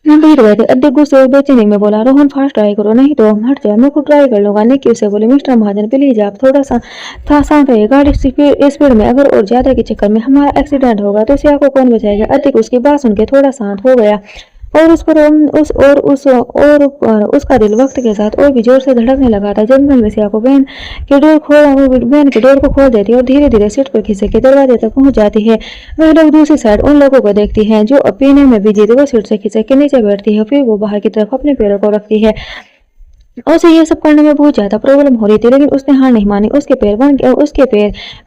हम बीत गए थे। अद्दी गुस्से और बेचैनी में बोला, रोहन फास्ट ट्राई करो, नहीं तो हम हट जाए। मैं खुद ट्राई कर लूंगा। निक्की उसे बोले, मिस्टर महाजन प्लीज आप थोड़ा सा था शांत रहिए। गाड़ी स्पीड में अगर और ज्यादा के चक्कर में हमारा एक्सीडेंट होगा तो सिया को कौन बचाएगा? अद्दी को उसकी बात सुन के थोड़ा शांत हो गया और उस पर उसका दिल वक्त के साथ और भी जोर से धड़कने लगा था। जंगल में सिया को वैन के डोर को खोल देती है और धीरे धीरे सीट पर खिसक के दरवाजे तक पहुंच जाती है। वह लोग दूसरी साइड उन लोगों को देखती हैं जो पीने में बिजी थे। वो सीट से खिसक के नीचे बैठती है, फिर वो बाहर की तरफ अपने पैरों को रखती है। उसे ये सब करने में बहुत ज्यादा प्रॉब्लम हो रही थी, लेकिन उसने हार नहीं मानी। उसके पैर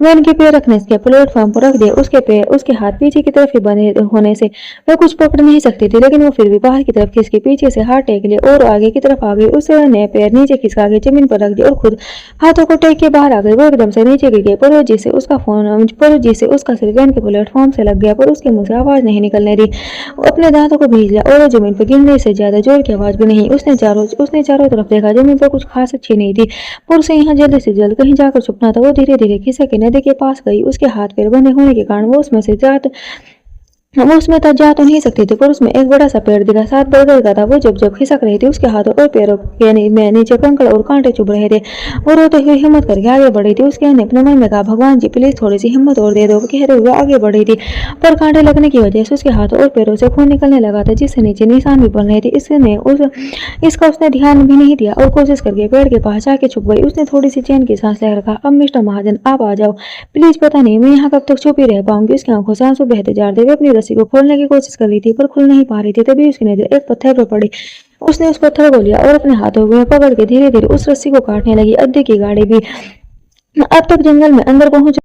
वैन के पैर रखने के प्लेटफॉर्म पर रख दिए। उसके हाथ पीछे की तरफ ही बने होने से वह कुछ पकड़ नहीं सकती थी, लेकिन वो फिर भी बाहर की तरफ खिसकी पीछे से हाथ टेक लिए और आगे की तरफ आ गई। उसने पैर नीचे खिसका के जमीन पर रख दिया और खुद हाथों को टेक के बाहर आ गई। वो एकदम से नीचे गिर गई। पर जिसे उसका सिर वैन के प्लेटफॉर्म से लग गया, पर उसके मुंह से आवाज नहीं निकलने दी। अपने दांतों को भीज लिया और जमीन पर गिरने से ज्यादा जोर की आवाज भी नहीं। उसने चारों तरफ देखा। जमीन पर कुछ खास अच्छी नहीं थी, पर उसे यहाँ जल्द से जल्द कहीं जाकर छुपना था। वो धीरे धीरे खिसक के नदी के पास गई। उसके हाथ पैर बंधे होने के कारण वो उसमें तक जा तो नहीं सकती थी, पर उसमें एक बड़ा सा पेड़ दिखा। साथ बरगद का था। वो जब खिसक रही थी उसके हाथों और पैरों के में नीचे कंकड़ और कांटे चुभ रहे थे। वो रोते हुए हिम्मत करके आगे बढ़ी थी। उसके ने अपने मन में कहा, भगवान जी प्लीज थोड़ी सी हिम्मत और दे दो, कहते हुए आगे बढ़ी थी। पर कांटे लगने की वजह से उसके हाथों और पैरों से खून निकलने लगा था, जिससे नीचे निशान भी बन रहे थे। इसका उसने ध्यान भी नहीं दिया और कोशिश करके पेड़ के पास जाके छुप गई। उसने थोड़ी सी चैन की सांस लेकर कहा, अब मिस्टर महाजन आप आ जाओ प्लीज, पता नहीं मैं यहाँ कब तक छुपी रह पाऊंगी। उसकी आंखों से आंसू बहते जा रहे थे। अपनी रस्सी को खोलने की कोशिश कर रही थी, पर खुल नहीं पा रही थी। तभी उसकी नजर एक पत्थर पर पड़ी। उसने उस पत्थर को लिया और अपने हाथों में पकड़ के धीरे धीरे उस रस्सी को काटने लगी। अद्दी की गाड़ी भी अब तक जंगल में अंदर पहुंच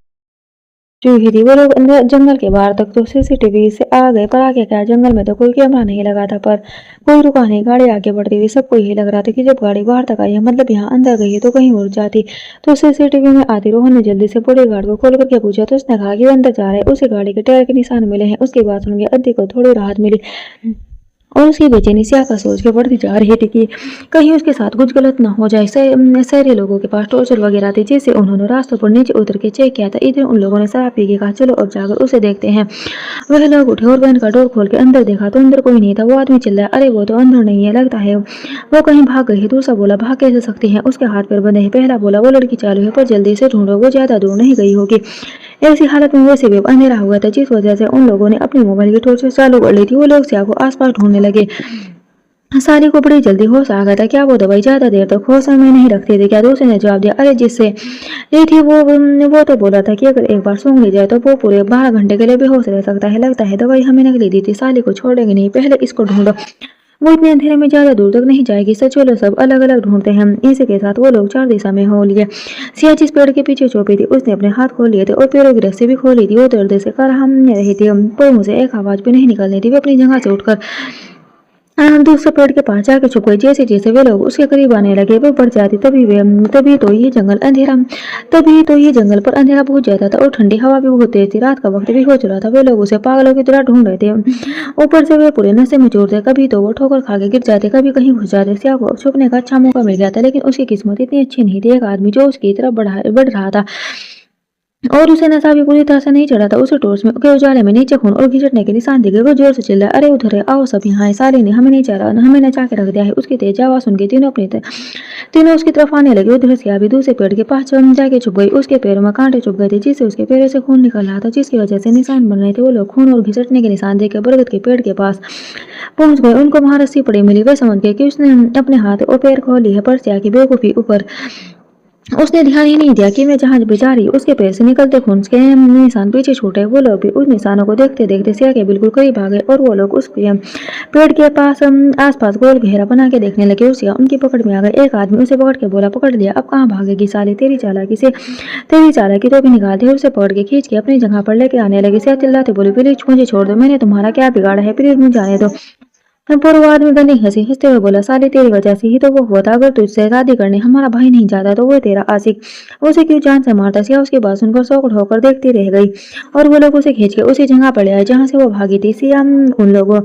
चुकी थी। वो लोग अंदर जंगल के बाहर तक तो सीसीटीवी से आ गए, पर आगे क्या, जंगल में तो कोई कैमरा नहीं लगा था, पर कोई रुका नहीं। गाड़ी आगे बढ़ती थी। सबको यही लग रहा था कि जब गाड़ी बाहर तक आई है, मतलब यहाँ अंदर गई है, तो कहीं उड़ जाती। तो सीसीटीवी में आती रोहन ने जल्दी से बॉडी गार्ड को कॉल करके पूछा, तो उसने कहा कि वो अंदर जा रहे हैं। उसे गाड़ी के टायर के निशान मिले हैं। उसकी बात सुन के अद्दी को थोड़ी राहत मिली और उसकी बेचैनी सिया का सोच के बढ़ती जा रही थी कि कहीं उसके साथ कुछ गलत ना हो जाए। शहरी लोगों के पास टॉर्चर वगैरह थी, जिसे उन्होंने रास्तों पर नीचे उतर के चेक किया था। इधर उन लोगों ने शराब पी के कहा, चलो अब जाकर उसे देखते हैं। वह लोग उठे और वैन का डोर खोल के अंदर देखा तो अंदर कोई नहीं था। वो आदमी चिल्लाया, अरे वो तो अंदर नहीं है, लगता है वो कहीं भाग गई है। दूसरा बोला, भाग कैसे सकती है, उसके हाथ पैर बंधे हैं। पहला बोला, वो लड़की चालू है, पर जल्दी से ढूंढो, वो ज्यादा दूर नहीं गई होगी। ऐसी हालत में वैसे भी अंधेरा हुआ था, जिस वजह से उन लोगों ने अपनी मोबाइल की टॉर्च चालू कर ली थी। वो लोग सिया को आसपास ढूंढने लगे। साली को बड़ी जल्दी होश आ गया था। क्या वो दवाई ज्यादा देर तक होश में नहीं रखती थी क्या? दूसरे ने जवाब दिया, अरे जिससे ली थी वो तो बोला था कि अगर एक बार सूंघ ली जाए तो वो पूरे 12 घंटे के लिए बेहोश रह सकता है। लगता है दवाई हमें नकली दी थी। साली को छोड़ेंगे नहीं, पहले इसको ढूंढो। वो इतने अंधेरे में ज्यादा दूर तक नहीं जाएगी। सच चलो सब अलग अलग ढूंढते हैं। इसी के साथ वो लोग 4 दिशा में हो लिए। सिया जिस पेड़ के पीछे छुपी थी, उसने अपने हाथ खोल लिए थे और पैरों की रस्सी भी खोली थी। वो दर्द से कराहने रही थी, पर मुझे एक आवाज भी नहीं निकलनी थी। वो अपनी जगह से उठकर दूसरे पेड़ के पास जाकर छुप गई। जैसे जैसे वे लोग उसके करीब आने लगे वो बढ़ जाती। तभी तो ये जंगल पर अंधेरा बहुत ज्यादा था और ठंडी हवा भी बहुत तेज थी। रात का वक्त भी हो चला था। वे लोग उसे पागलों की तरह ढूंढ रहे थे। ऊपर से वे पूरे नशे में चूर थे। कभी तो वो ठोकर खा के गिर जाते, कभी कहीं घुस जाते। सिया को छुपने का अच्छा मौका मिल गया था, लेकिन उसकी किस्मत इतनी अच्छी नहीं थी। एक आदमी जो उसकी तरफ बढ़ रहा था और उसे नशा भी पूरी तरह से नहीं चढ़ा था। उसे टॉर्च में के उजाले में नीचे खून और घिसटने के निशान दिखे। वो जोर से चिल्लाया, अरे उधर है, आओ सब यहाँ है। साले ने हमें नहीं चाहा, हमें नचा के रख दिया है। उसकी तेज आवाज सुन के तीनों उसकी तरफ आने लगे। उधर से अभी दूसरे पेड़ के पास जाके छुप गई। उसके पैरों में कांटे चुभ गए थे, जिससे उसके पैरों से खून निकल रहा था, जिसकी वजह से निशान बन रहे थे। वो लोग खून और घिसटने के निशान देख बरगद के पेड़ के पास पहुंच गए। उनको वहां रस्सी पड़ी मिली। वे समझ गए कि उसने अपने हाथ और पैर खोल लिए है, पर से आके बेवकूफी ऊपर उसने ध्यान ही नहीं दिया कि मैं जहाज बिछा रही। उसके पैर से निकलते खून के निशान पीछे छूटे। वो लोग भी उस निशानों को देखते देखते सिया के बिल्कुल करीब आ गए और वो लोग उस पेड़ के पास आसपास गोल घेरा बना के देखने लगे। और सिया उनकी पकड़ में आ गए। एक आदमी उसे पकड़ के बोला, पकड़ लिया, अब कहाँ भागेगी साली, तेरी चालाकी तो भी निकाल दी। उसे पकड़ के खींच के अपनी जगह पर लेके आने लगे। सिया चिल्लाते बोली, प्लीज मुझे छोड़ दो, मैंने तुम्हारा क्या बिगाड़ा है, प्लीज मुझे जाने दो। पर वो आदमी गंदी हंसते हुए बोला, साली तेरी वजह से ही तो वो हुआ था। अगर तुझसे शादी करने हमारा भाई नहीं चाहता तो वो तेरा आशिक उसे क्यों जान से मारता। सिया उसकी बात सुनकर चौकट होकर देखती रह गई। और वो लोग उसे खींच के उसी जगह पर ले आए जहाँ से वो भागी थी। सिया उन लोगों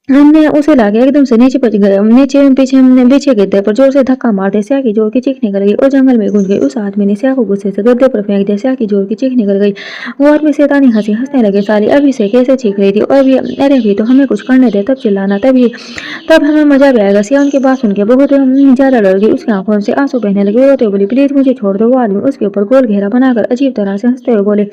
हमने उसे लाके एकदम से नीचे पहुंच गए। पीछे गद्दे पर जोर से धक्का मार दिया। सिया की जोर की चीख निकल गई और जंगल में घुस गई। उस आदमी ने सिया को गुस्से से गद्दे पर फेंक दिया। सिया की जोर की चीख निकल गई। वो आदमी शैतानी हंसी हंसने लगे, साली अभी से कैसे चीख रही थी, और अरे भी तो हमें कुछ करने दे, तब चिल्लाना, तब हमें मजा भी आएगा। सिया उनकी बात सुन के बहुत ज्यादा डर गई। उसकी आंखों से आंसू बहने लगे। रोते बोली, प्लीज मुझे छोड़ दो। वो आदमी उसके ऊपर गोल घेरा बनाकर अजीब तरह से हंसते हुए बोले,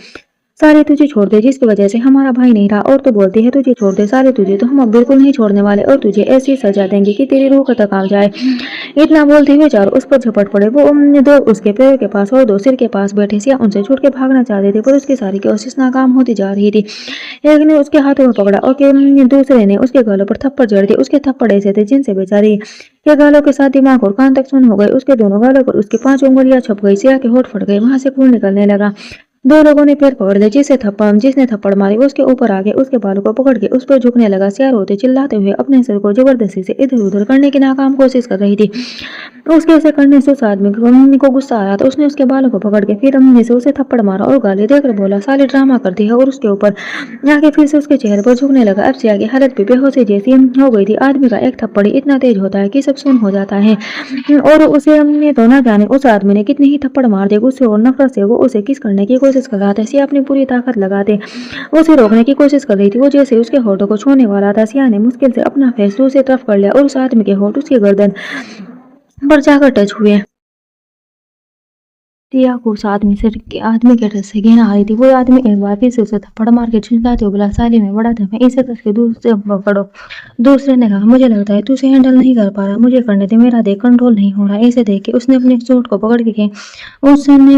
सारे तुझे छोड़ दे, जिसकी वजह से हमारा भाई नहीं रहा, और तू बोलती है तुझे छोड़ दे। सारे तुझे तो हम अब बिल्कुल नहीं छोड़ने वाले, और तुझे ऐसी सजा देंगे कि तेरी रूह तक आ जाए। इतना बोलते हुए चारों उस पर झपट पड़े। वो दो उसके पैर के पास और दो सिर के पास बैठे। सिया उनसे छूट के भागना चाहते थे, पर उसकी सारी कोशिश नाकाम होती जा रही थी। एक ने उसके हाथों में पकड़ा और दूसरे ने उसके गालों पर थप्पड़ जड़ दिए। उसके थप्पड़ ऐसे थे जिनसे बेचारी के गालों के साथ दिमाग और कान तक सुन हो गए। उसके दोनों गालों पर उसकी 5 उंगलियां छप गई। सिया के होठ फट गए, वहां से खून निकलने लगा। दो लोगों ने पैर पकड़ लिया। जिसने थप्पड़ मारी वो उसके ऊपर आ गए। उसके बालों को पकड़ के उस पर झुकने लगा। सिया रोते चिल्लाते हुए अपने सिर को जबरदस्ती से इधर उधर करने की नाकाम कोशिश कर रही थी। उसके ऐसे करने से उस आदमी को गुस्सा आया तो उसने उसके बालों को पकड़ के फिर अम्मी से उसे थप्पड़ मारा और गाली देकर बोला, साले ड्रामा करती है, और उसके ऊपर आके फिर से उसके चेहरे पर झुकने लगा। अब सिया की हालत भी बेहोशी जैसी हो गई थी। आदमी का एक थप्पड़ इतना तेज होता है कि सब सुन हो जाता है, और उसे हमने तो ना जाने उस आदमी ने कितने ही थप्पड़ मार दिए। गुस्से और नफरत से वो उसे किस करने की कोशिश कर रहा था। सिया अपनी पूरी ताकत लगाते उसे रोकने की कोशिश कर रही थी। वो जैसे उसके होठों को छूने वाला था, सिया ने मुश्किल से अपना फेस दूसरी तरफ कर लिया और उस आदमी के होठ उसकी गर्दन पर जाकर टच हुए। सिया को उस आदमी के डर से घृणा आ रही थी। वो आदमी एक बार फिर से उसे थप्पड़ मार के झुंझलाते हुए बोला, साली में बड़ा था, इसे करके दूसरे पकड़ो। दूसरे ने कहा, मुझे लगता है तू इसे हैंडल नहीं कर पा रहा, मुझे करने दे, मेरा देख कंट्रोल नहीं हो रहा। इसे देख के उसने अपने सूट को पकड़ के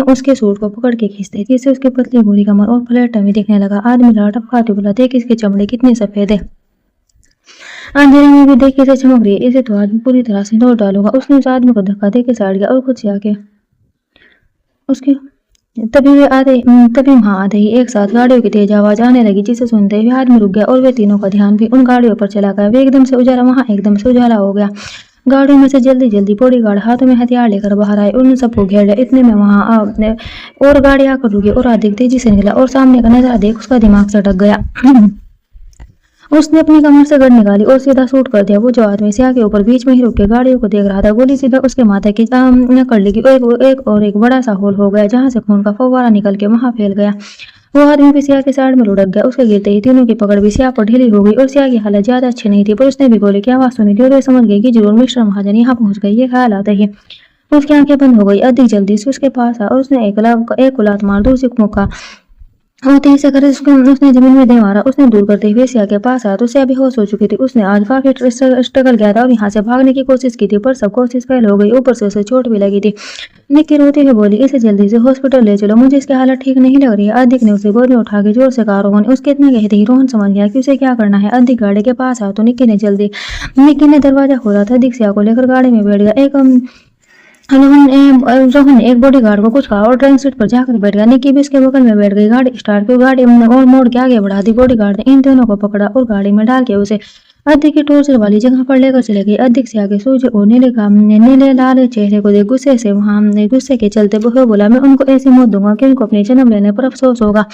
उसके सूट को पकड़ के खींचते जिससे उसकी पतली गोरी कमर और फ्लैट टमी दिखने लगा। आदमी लड़ाटप खाते बोला, देख इसके चमड़े कितने सफेद है, अंधेरे में भी देख कैसे चमक रही है, इसे तो आदमी पूरी तरह से तोड़ डालूंगा। उसने उस आदमी को धक्का दे के साइड गया और खुद से आके उसके तभी वहां आते ही एक साथ गाड़ियों की तेज आवाज आने लगी, जिसे सुनते हुए आदमी रुक गया और वे तीनों का ध्यान भी उन गाड़ियों पर चला गया। वे एकदम से उजाला हो गया। गाड़ियों में से जल्दी जल्दी बॉडीगार्ड हाथों में हथियार लेकर बाहर आए। उन सबको घेर लिया। इतने में वहां और गाड़ी आकर रुकी और अधिक तेजी से निकला और सामने का नजारा देख उसका दिमाग सटक गया। उसने अपनी कमर से गन निकाली और सीधा शूट कर दिया। वो जो आदमी सिया के ऊपर बीच में ही रुक के गाड़ियों को देख रहा था, गोली सीधा उसके माथे की कर लगी। एक बड़ा सा होल हो गया जहां से खून का फव्वारा निकल के वहां फैल गया। वो आदमी भी सिया के साइड में लुढ़क गया। उसके गिरते ही तीनों की पकड़ भी सिया पर ढीली हो गई और सिया की हालत ज्यादा अच्छी नहीं थी, पर उसने भी गोली की आवाज सुनी थी और वे समझ गई कि जरूर मिस्टर महाजन यहाँ पहुंच गए। ये ख्याल आता ही उसकी आंखें बंद हो गई। अधिक जल्दी से उसके पास आया और उसने एक लात मार दूसरी मुक्का और तेज से कर उसने जमीन में दे मारा। उसने दूर करते हुए सिया के पास आया तो सिया बेहोश हो चुकी थी। उसने आज काफी स्ट्रगल किया था और यहाँ से भागने की कोशिश की थी, पर सब कोशिश फेल हो गई। ऊपर से उसे चोट भी लगी थी। निक्की रोती हुई बोली, इसे जल्दी से हॉस्पिटल ले चलो, मुझे इसकी हालत ठीक नहीं लग रही है। अधिक ने उसे गोद में उठा के जोर से कहा। रोहन उसके इतने कहते ही रोहन समझ गया कि उसे क्या करना है। अधिक गाड़ी के पास आया तो निक्की ने दरवाजा खोला था। अधिक सिया को लेकर गाड़ी में बैठ गया। रोहन ने एक बॉडीगार्ड को कुछ कहा और ड्राइविंग सीट पर जाकर बैठ गया। निक्की भी उसके बगल में बैठ गई। गाड़ी स्टार्ट की, गाड़ी और मोड़ के आगे बढ़ा दी। बॉडीगार्ड ने इन दोनों को पकड़ा और गाड़ी में डाल के उसे अधिक की टॉर्चर वाली जगह पर लेकर चले गई। अधिक से आगे सूझे और नीले लाल चेहरे को देख गुस्से के चलते वो बोला, मैं उनको ऐसी मौत दूंगा कि उनको अपने जन्म लेने पर अफसोस होगा।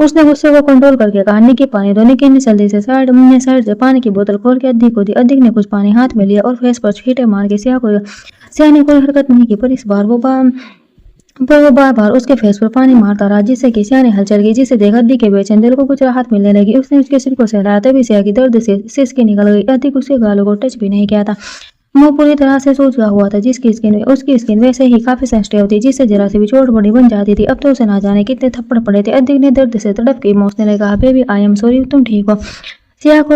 उसने गुस्से को कंट्रोल करके कहा, निक्की पानी दो। निक्की ने जल्दी से साइड से पानी की बोतल खोल के अधिक को दी। अधिक ने कुछ पानी हाथ में लिया और फेस पर छींटे मार के सिया ने कोई हरकत नहीं की, पर इस बार वो पर वो बार बार उसके फेस पर पानी मारता रहा, जिससे कि सिया ने हलचल की, जिसे देख अद्दी के बेचैन दिल को कुछ राहत मिलने लगी। उसने उसके सिर को सहलाया, तभी सिया की दर्द से सिसकी निकल गई। अद्दी उसके गालों को टच भी नहीं किया था। मुंह पूरी तरह से सूजा हुआ था, जिसकी स्किन उसकी स्किन वैसे ही काफी सेंसिटिव थी, जिससे जरा सी भी चोट बड़ी बन जाती थी। अब तो उसे ना जाने कितने थप्पड़ पड़े थे। अद्दी ने दर्द से तड़प के इमोशनल ने कहा, बेबी आई एम सॉरी, तुम ठीक हो? सिया को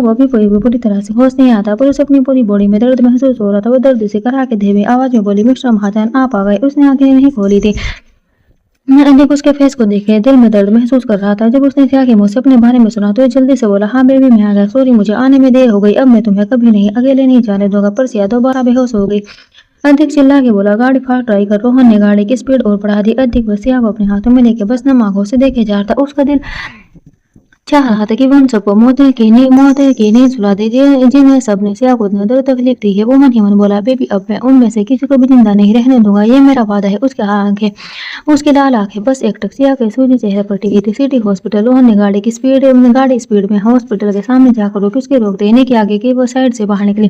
अभी कोई भी पूरी तरह से होश नहीं आता, पर उसे अपनी पूरी बॉडी में दर्द महसूस हो रहा था। वो दर्द से करा के धीमी आवाज में बोली, मिस्टर महाजन आप आ गए। उसने आंखें नहीं खोली थी। अनिक उसके फेस को देखे दिल में दर्द महसूस कर रहा था। जब उसने सिया के मुंह से अपने बारे में सुना तो जल्दी से बोला, हाँ बेबी मैं आ गया, सॉरी मुझे आने में देर हो गई, अब मैं तुम्हें कभी नहीं अकेले नहीं जाने दूंगा। पर सिया दोबारा बेहोश हो गई। अधिक चिल्ला के बोला, गाड़ी फाड़ ट्राई कर। रोहन ने गाड़ी की स्पीड और बढ़ा दी। अधिक बस सिया को अपने हाथों में लेके बस नम आंखों से देखे जा रहा था। उसका दिल चाह रहा था कि वो उन सबको मोहते की नींद सुला दे, जिन्हें सबने सिया को इतना दर्द तकलीफ दी है। वो मन ही मन बोला, बेबी अब मैं उनमें से किसी को भी जिंदा नहीं रहने दूंगा, ये मेरा वादा है। उसकी लाल आंखें बस एक टक सिया के सूजी चेहरे पर टिकी थी। City hospital. रोहन ने गाड़ी स्पीड में हॉस्पिटल के सामने जाकर रोकी। उसके रोक देने के आगे कि वो साइड से बाहर निकली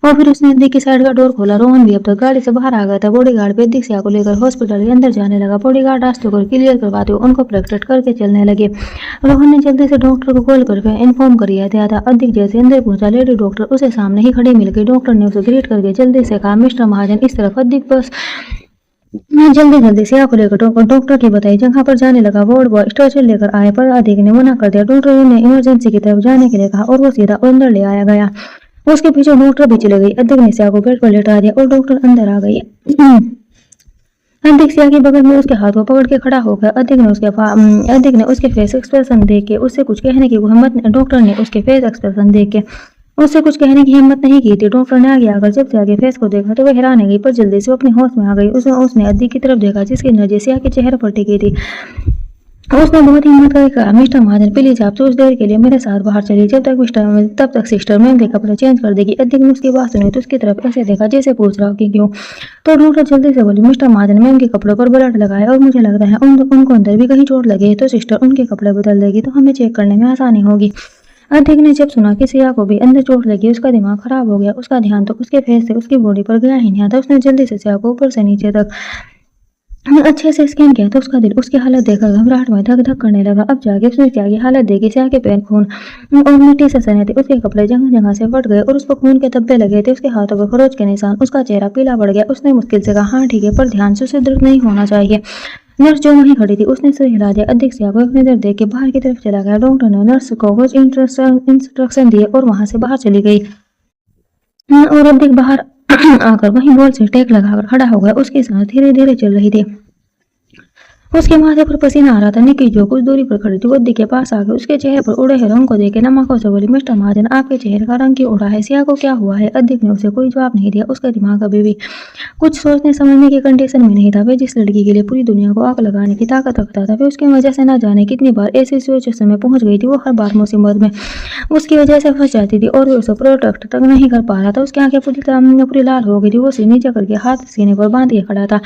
और फिर उसने अद्दी की साइड का डोर खोला। रोहन भी अब तक गाड़ी से बाहर आ गया था। बॉडीगार्ड भी अद्दी सिया को लेकर हॉस्पिटल के अंदर जाने लगा। बॉडीगार्ड रास्ते को क्लियर करवाते हुए उनको प्रोटेक्ट करके चलने लगे। रोहन ने जल्दी से डॉक्टर को कॉल करके इन्फॉर्म कर दिया था। अधिक जैसे अंदर पहुंचा, लेडी डॉक्टर उसे सामने ही खड़ी मिल गई। डॉक्टर ने उसे ग्रीट करके जल्दी से कहा, मिस्टर महाजन इस तरफ। अधिक बस जल्दी सिया को लेकर डॉक्टर की बताई जगह पर जाने लगा। वार्ड बॉय स्ट्रेचर लेकर आए, पर अधिक ने मना कर दिया। डॉक्टर ने इमरजेंसी की तरफ जाने के लिए कहा और वो सीधा अंदर ले आया गया। उसके पीछे डॉक्टर भी चले गई। अधिक ने सिया को बेड पर लेटा दिया और डॉक्टर अंदर आ गई। अधिक सिया के बगल में उसके हाथ को पकड़ के खड़ा हो गया। अधिक ने उसके फेस एक्सप्रेशन देख के उससे कुछ कहने की हिम्मत डॉक्टर ने उसके फेस एक्सप्रेशन देख के उससे कुछ कहने की हिम्मत नहीं की थी। डॉक्टर ने आगे आकर जब सिया के फेस को देखा तो वह हैरान हो गई, पर जल्दी से अपने होश में आ गई। उसने अधिक की तरफ देखा, जिसकी नजर सिया के चेहरे पर टिकी थी। उसने बहुत हिम्मत करके कहा, मिस्टर महाजन प्लीज आप कुछ देर के लिए मेरे साथ बाहर चलिए, तब तक सिस्टर मैम के कपड़े चेंज कर देगी। अधिक ने उसकी बात सुनी तो उसकी तरफ ऐसे देखा जैसे पूछ रहा कि क्यों। तो डॉक्टर जल्दी से बोली, मिस्टर महाजन मैम के कपड़ों पर ब्लड लगाए और मुझे लगता है उनको अंदर भी कहीं चोट लगी है, तो सिस्टर उनके कपड़े बदल देगी तो हमें चेक करने में आसानी होगी। अधिक ने जब सुना कि सिया को भी अंदर चोट लगी, उसका दिमाग खराब हो गया। उसका ध्यान तो उसके फेस से उसकी बॉडी पर गया ही नहीं था। उसने जल्दी से सिया को ऊपर से नीचे तक अच्छे से स्कैन किया तो उसका दिल उसकी हालत देखकर घबराहट में धक धक करने लगा। अब जाके उसने सिया की हालत देखी। सिया के पैर खून और मिट्टी से सने थे। उसके कपड़े जगह जगह से फट गए और उस पर खून के धब्बे लगे थे। उसके हाथों पर खरोच के निशान। उसका चेहरा पीला पड़ गया। उसने मुश्किल से कहा, हाँ ठीक है, पर ध्यान से उसे दर्द नहीं होना चाहिए। नर्स जो वहीं खड़ी थी उसने सिर हिला दिया। अधिक सिया को एक नजर देख के बाहर की तरफ चला गया। डॉक्टर ने नर्स को कुछ इंस्ट्रक्शन दिए और वहां से बाहर चली गई। और अधिक बाहर आकर वहीं बॉल से टेक लगाकर खड़ा हो गया। उसकी सांस धीरे धीरे चल रही थी। उसके माथे पर पसीना आ रहा था। निकी जो कुछ दूरी पर खड़ी थी वो अधिक के पास आ गई। उसके चेहरे पर उड़े हुए रंग को देखे नम आंखों से बोली, मिस्टर महाजन आपके चेहरे का रंग क्यों उड़ा है? सिया को क्या हुआ है? अधिक ने उसे कोई जवाब नहीं दिया। उसका दिमाग अभी भी कुछ सोचने समझने की कंडीशन में नहीं था। वे जिस लड़की के लिए पूरी दुनिया को आग लगाने की ताकत रखता था, वे उसकी वजह से न जाने कितनी बार ऐसी सिचुएशन में पहुंच गई थी। वो हर बार मुसीबत में उसकी वजह से फंस जाती थी और वे उसे प्रोटेक्ट तक नहीं कर पा रहा था। उसकी आंखें पूरी लाल हो गई थी। वो सिर नीचे करके हाथ सीने पर बांध के खड़ा था।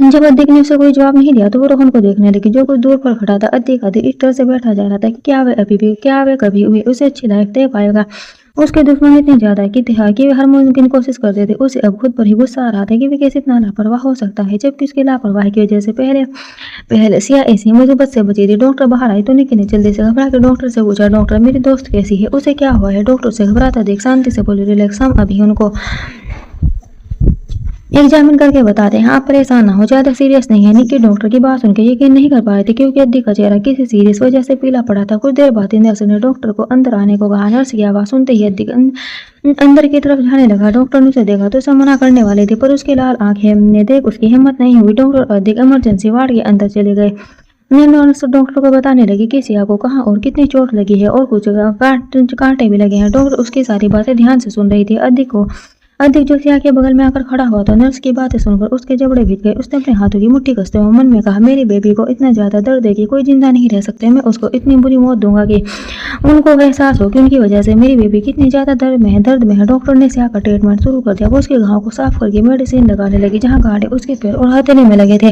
जब अधिक ने उसे कोई जवाब नहीं दिया तो वो रोहन को देखने लगी, जो कुछ दूर पर खड़ा था। अधिक इस तरह से बैठा जा रहा था कि क्या वे कभी भी उसे अच्छी लाइफ दे पाएगा। उसके दुश्मन इतने ज्यादा है कि वे हर मुमकिन कोशिश करते थे। उसे अब खुद पर ही गुस्सा आ रहा था कि वे कैसे इतना लापरवाह हो सकता है, जबकि उसकी लापरवाही की वजह से पहले सिया ऐसी मुसीबत से बची थी। डॉक्टर बाहर आई तो निकी ने जल्दी से घबरा के डॉक्टर से पूछा, डॉक्टर मेरी दोस्त कैसी है, उसे क्या हुआ है? डॉक्टर से घबराता देख शांति से बोली, रिलैक्स, हम अभी उनको एग्जामिन करके बताते हैं, आप परेशान ना हो, ज्यादा सीरियस नहीं है। निकी डॉक्टर की बात सुनकर यकीन नहीं कर पा रहे थे, क्योंकि अधिक का चेहरा किसी सीरियस वजह से पीला पड़ा था। कुछ देर बाद नर्स ने डॉक्टर को अंदर आने को कहा। नर्स की आवाज सुनते ही अधिक अंदर की तरफ जाने लगा। डॉक्टर ने उसे देखा तो उसे मना करने वाले थे, पर उसकी लाल आंखें ने देख उसकी हिम्मत नहीं हुई। डॉक्टर अधिक इमरजेंसी वार्ड के अंदर चले गए। नर्स डॉक्टर को बताने लगी कि सिया को कहाँ और कितनी चोट लगी है और कुछ कांटे भी लगे हैं। डॉक्टर उसकी सारी बातें ध्यान से सुन रही थी। अधिक जो सिया के बगल में आकर खड़ा हुआ था, नर्स की बातें सुनकर उसके जबड़े भीग गए। उसने अपने हाथों की मुट्ठी कसते हुए मन में कहा, मेरी बेबी को इतना ज्यादा दर्द है कि कोई जिंदा नहीं रह सकते। मैं उसको इतनी बुरी मौत दूंगा कि उनको एहसास हो कि उनकी वजह से मेरी बेबी कितनी ज्यादा दर्द में है। डॉक्टर ने सिया का ट्रीटमेंट शुरू कर दिया। वो उसके घाव को साफ करके मेडिसिन लगाने लगी, जहाँ गाढ़े उसके पैर और हथेली में लगे थे,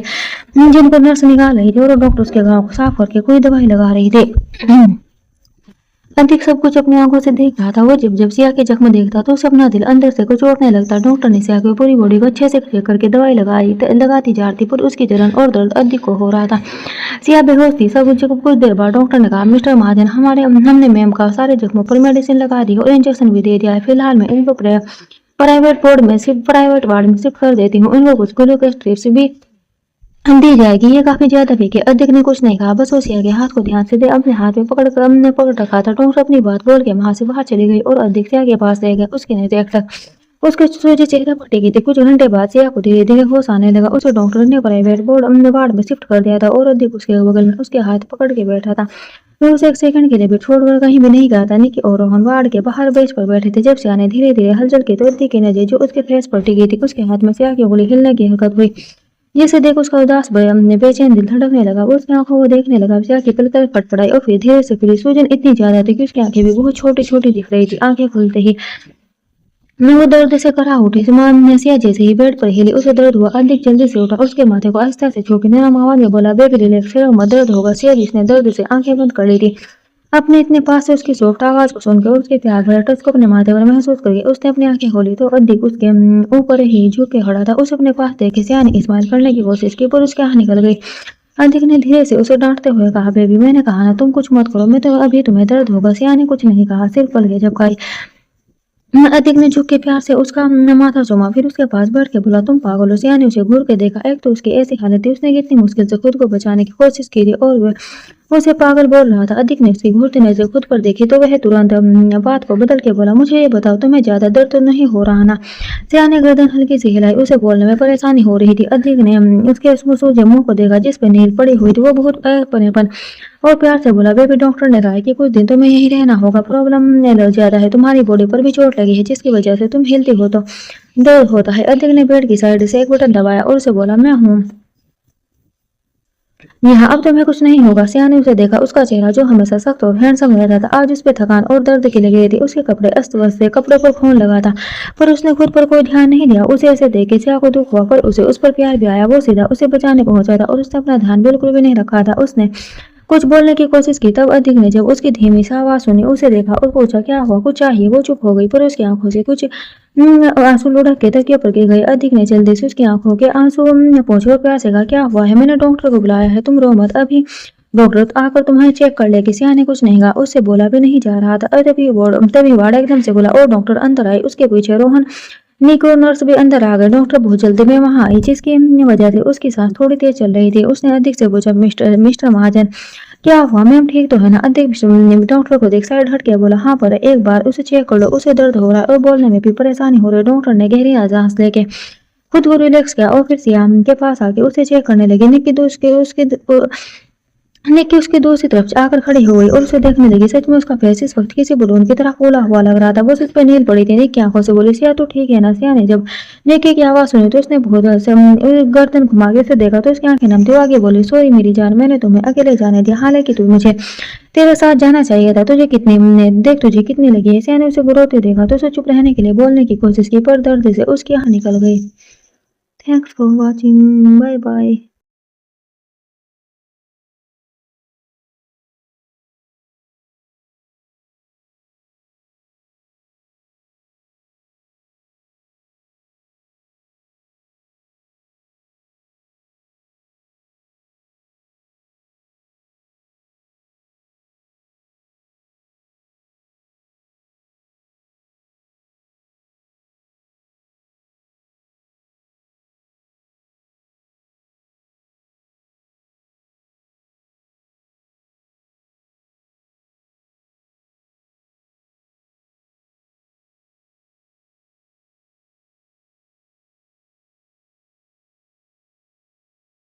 जिनको नर्स निकाल रही थी, और डॉक्टर उसके घाव को साफ करके कोई दवाई लगा रही थी। अधिक सब कुछ अपनी आंखों से देख रहा था। वो जब जब सिया के जख्म देखता तो उसे अपना दिल अंदर से कुछ उठने लगता। डॉक्टर ने सिया की पूरी बॉडी को अच्छे से चेक करके दवाई लगाती जा रही थी, पर उसकी जलन और दर्द अधिक को हो रहा था। सिया बेहोश थी। सब कुछ देर बाद डॉक्टर ने कहा, मिस्टर महाजन, हमने मैम का सारे जख्मों पर मेडिसिन लगा दी और इंजेक्शन भी दे दिया है। फिलहाल मैं इनको प्राइवेट वार्ड में शिफ्ट कर देती हूँ। इनको कुछ ग्लूकोज ट्रिप्स भी दी जाएगी। ये काफी ज्यादा फीके। अध्यक्ष ने कुछ नहीं कहा, बस वो सिया के हाथ को ध्यान से दे अपने हाथ में पकड़ रखा था। डॉक्टर अपनी बात बोल के वहां से बाहर चली गई और अध्यक्ष सिया के पास रह गया। उसकी नजर तक उसके सोचे चेहरा फटी गई थी। कुछ घंटे बाद सिया को धीरे धीरे होश आने लगा। उसे डॉक्टर ने प्राइवेट वार्ड में शिफ्ट कर दिया था और अध्यक्ष उसके बगल में उसके हाथ पकड़ के बैठा था। मैं उसे एक सेकंड के लिए भी छोड़कर कहीं भी नहीं गया था। निकी और रोहन वार्ड के बाहर बेंच पर बैठे थे। जब सिया ने धीरे धीरे हलचल की तो अध्यक्ष की नजर जो उसके फेस पर टिकी थी, उसके हाथ में सिया की उंगली हिलने की हरकत हुई, जिसे देख उसका उदास बेचैन दिल धड़कने लगा। वो उसकी आंखों को देखने लगा। सिया की पलकें फटफड़ाई और फिर धीरे से खुली। सूजन इतनी ज्यादा थी कि उसकी आंखें भी बहुत छोटी छोटी दिख रही थी। आंखें खुलते ही मैं वो दर्द से करा उठी। सिया जैसे ही बेड पर हिली उसे दर्द हुआ। अधिक जल्दी से उठा, उसके माथे को आहिस्ता से छू के नरम आवाज में बोला, बेबी रिलैक्स, दर्द होगा। सिया जिसने दर्द से आंखें बंद कर ली थी, अपने इतने पास से उसकी सॉफ्ट आवाज को सुनकर उसके प्यार भरे टच को अपने माथे पर महसूस करके उसने अपनी आंखें खोली तो अधिक उसके ऊपर ही झुक के खड़ा था। उसे अपने पास देखे सिया ने स्माइल करने की कोशिश की, पर उसकी आंख निकल गई। अधिक ने धीरे से उसे डांटते हुए कहा, बेबी, मैंने कहा ना तुम कुछ मत करो, मैं तो अभी तुम्हें दर्द होगा। सिया ने कुछ नहीं कहा, सिर्फ पलकें झपकाई। अधिक ने झुक के प्यार से उसका माथा चूमा, फिर उसके पास बैठ के बोला, तुम पागल हो। सिया ने उसे घूर के देखा। एक तो उसकी ऐसी हालत थी, उसने कितनी मुश्किल से खुद को बचाने की कोशिश की थी और वो उसे पागल बोल रहा था। अधिक ने उसकी घूरती नजर खुद पर देखी तो वह तुरंत बात को बदल के बोला, मुझे ये बताओ, तुम्हें ज्यादा दर्द तो नहीं हो रहा ना? सिया ने गर्दन हल्की सी हिलाई। उसे बोलने में परेशानी हो रही थी। अधिक ने उसके सूजे मुंह को देखा जिस पे नील पड़ी हुई थी। वो बहुत परेपन और प्यार से बोला, बेबी, डॉक्टर ने कहा है कि कुछ दिन तुम्हें यहीं रहना होगा। प्रॉब्लम ज्यादा है, तुम्हारी बॉडी पर भी चोट लगी है, जिसकी वजह से तुम हिलती हो तो दर्द होता है। अधिक ने बेड की साइड से एक बटन दबाया और उसे बोला, मैं हूँ यहाँ, अब तुम्हें कुछ नहीं होगा। सिया ने उसे देखा। उसका चेहरा जो हमेशा सख्त और हैंडसम रहता था, आज उस पे थकान और दर्द की लगी थी। उसके कपड़े अस्त व्यस्त थे, कपड़ों पर खून लगा था, पर उसने खुद पर कोई ध्यान नहीं दिया। उसे ऐसे देख के सिया को दुख हुआ, पर उसे उस पर प्यार भी आया। वो सीधा उसे बचाने पहुंचा था और उसने अपना ध्यान बिल्कुल भी नहीं रखा था। उसने कुछ बोलने की कोशिश की, तब अधिक ने जब उसकी धीमी सी आवाज सुनी, उसे देखा और पूछा, क्या हुआ, कुछ चाहिए? वो चुप हो गई, पर उसकी आंखों से कुछ आंसू लुढ़क के तकिए पर गिर गए। अधिक ने जल्दी से उसकी आंखों के आंसू पोंछे और प्यार से कहा, क्या हुआ है? मैंने डॉक्टर को बुलाया है, तुम रो मत, अभी डॉक्टर आकर तुम्हें चेक कर लेगी। सिया ने कुछ नहीं कहा, उससे बोला भी नहीं जा रहा था। तभी वार्ड एकदम से बोला और डॉक्टर अंदर आए। उसके पीछे रोहन, निक और नर्स भी अंदर आ गए। डॉक्टर बहुत जल्दी में वहां आई, जिसकी वजह से उसकी सांस थोड़ी तेज चल रही थी। उसने अधिक से पूछा, मिस्टर महाजन, क्या हुआ? मैम ठीक तो है ना? अधिक ने डॉक्टर को देख साइड हट के बोला, हाँ, पर एक बार उसे चेक कर लो, उसे दर्द हो रहा है और बोलने में भी परेशानी हो रही है। डॉक्टर ने गहरी सांस लेके खुद को रिलैक्स किया और फिर सियाम के पास आके उसे चेक करने लगी। निक्की उसकी दूसरी तरफ आकर खड़ी हो गई और उसे देखने लगी। सच में उसका फेस इस वक्त किसी बलून की तरह फूला हुआ लग रहा था। वो उस पर नील पड़ी थी। निक्की आंखों से बोली, सिया तो ठीक है ना? सिया ने जब निक्की की आवाज सुनी तो उसने बहुत गर्दन घुमा के उसे देखा तो उसकी आंखें नम थी। आगे बोली, सॉरी मेरी जान, मैंने तुम्हें अकेले जाने दिया, हालांकि तू मुझे तेरे साथ जाना चाहिए था। तुझे कितनी लगी है? सिया ने उसे रोते देखा तो उसे चुप रहने के लिए बोलने की कोशिश की, पर दर्द से उसकी आंख निकल गई। Thanks for watching, bye bye.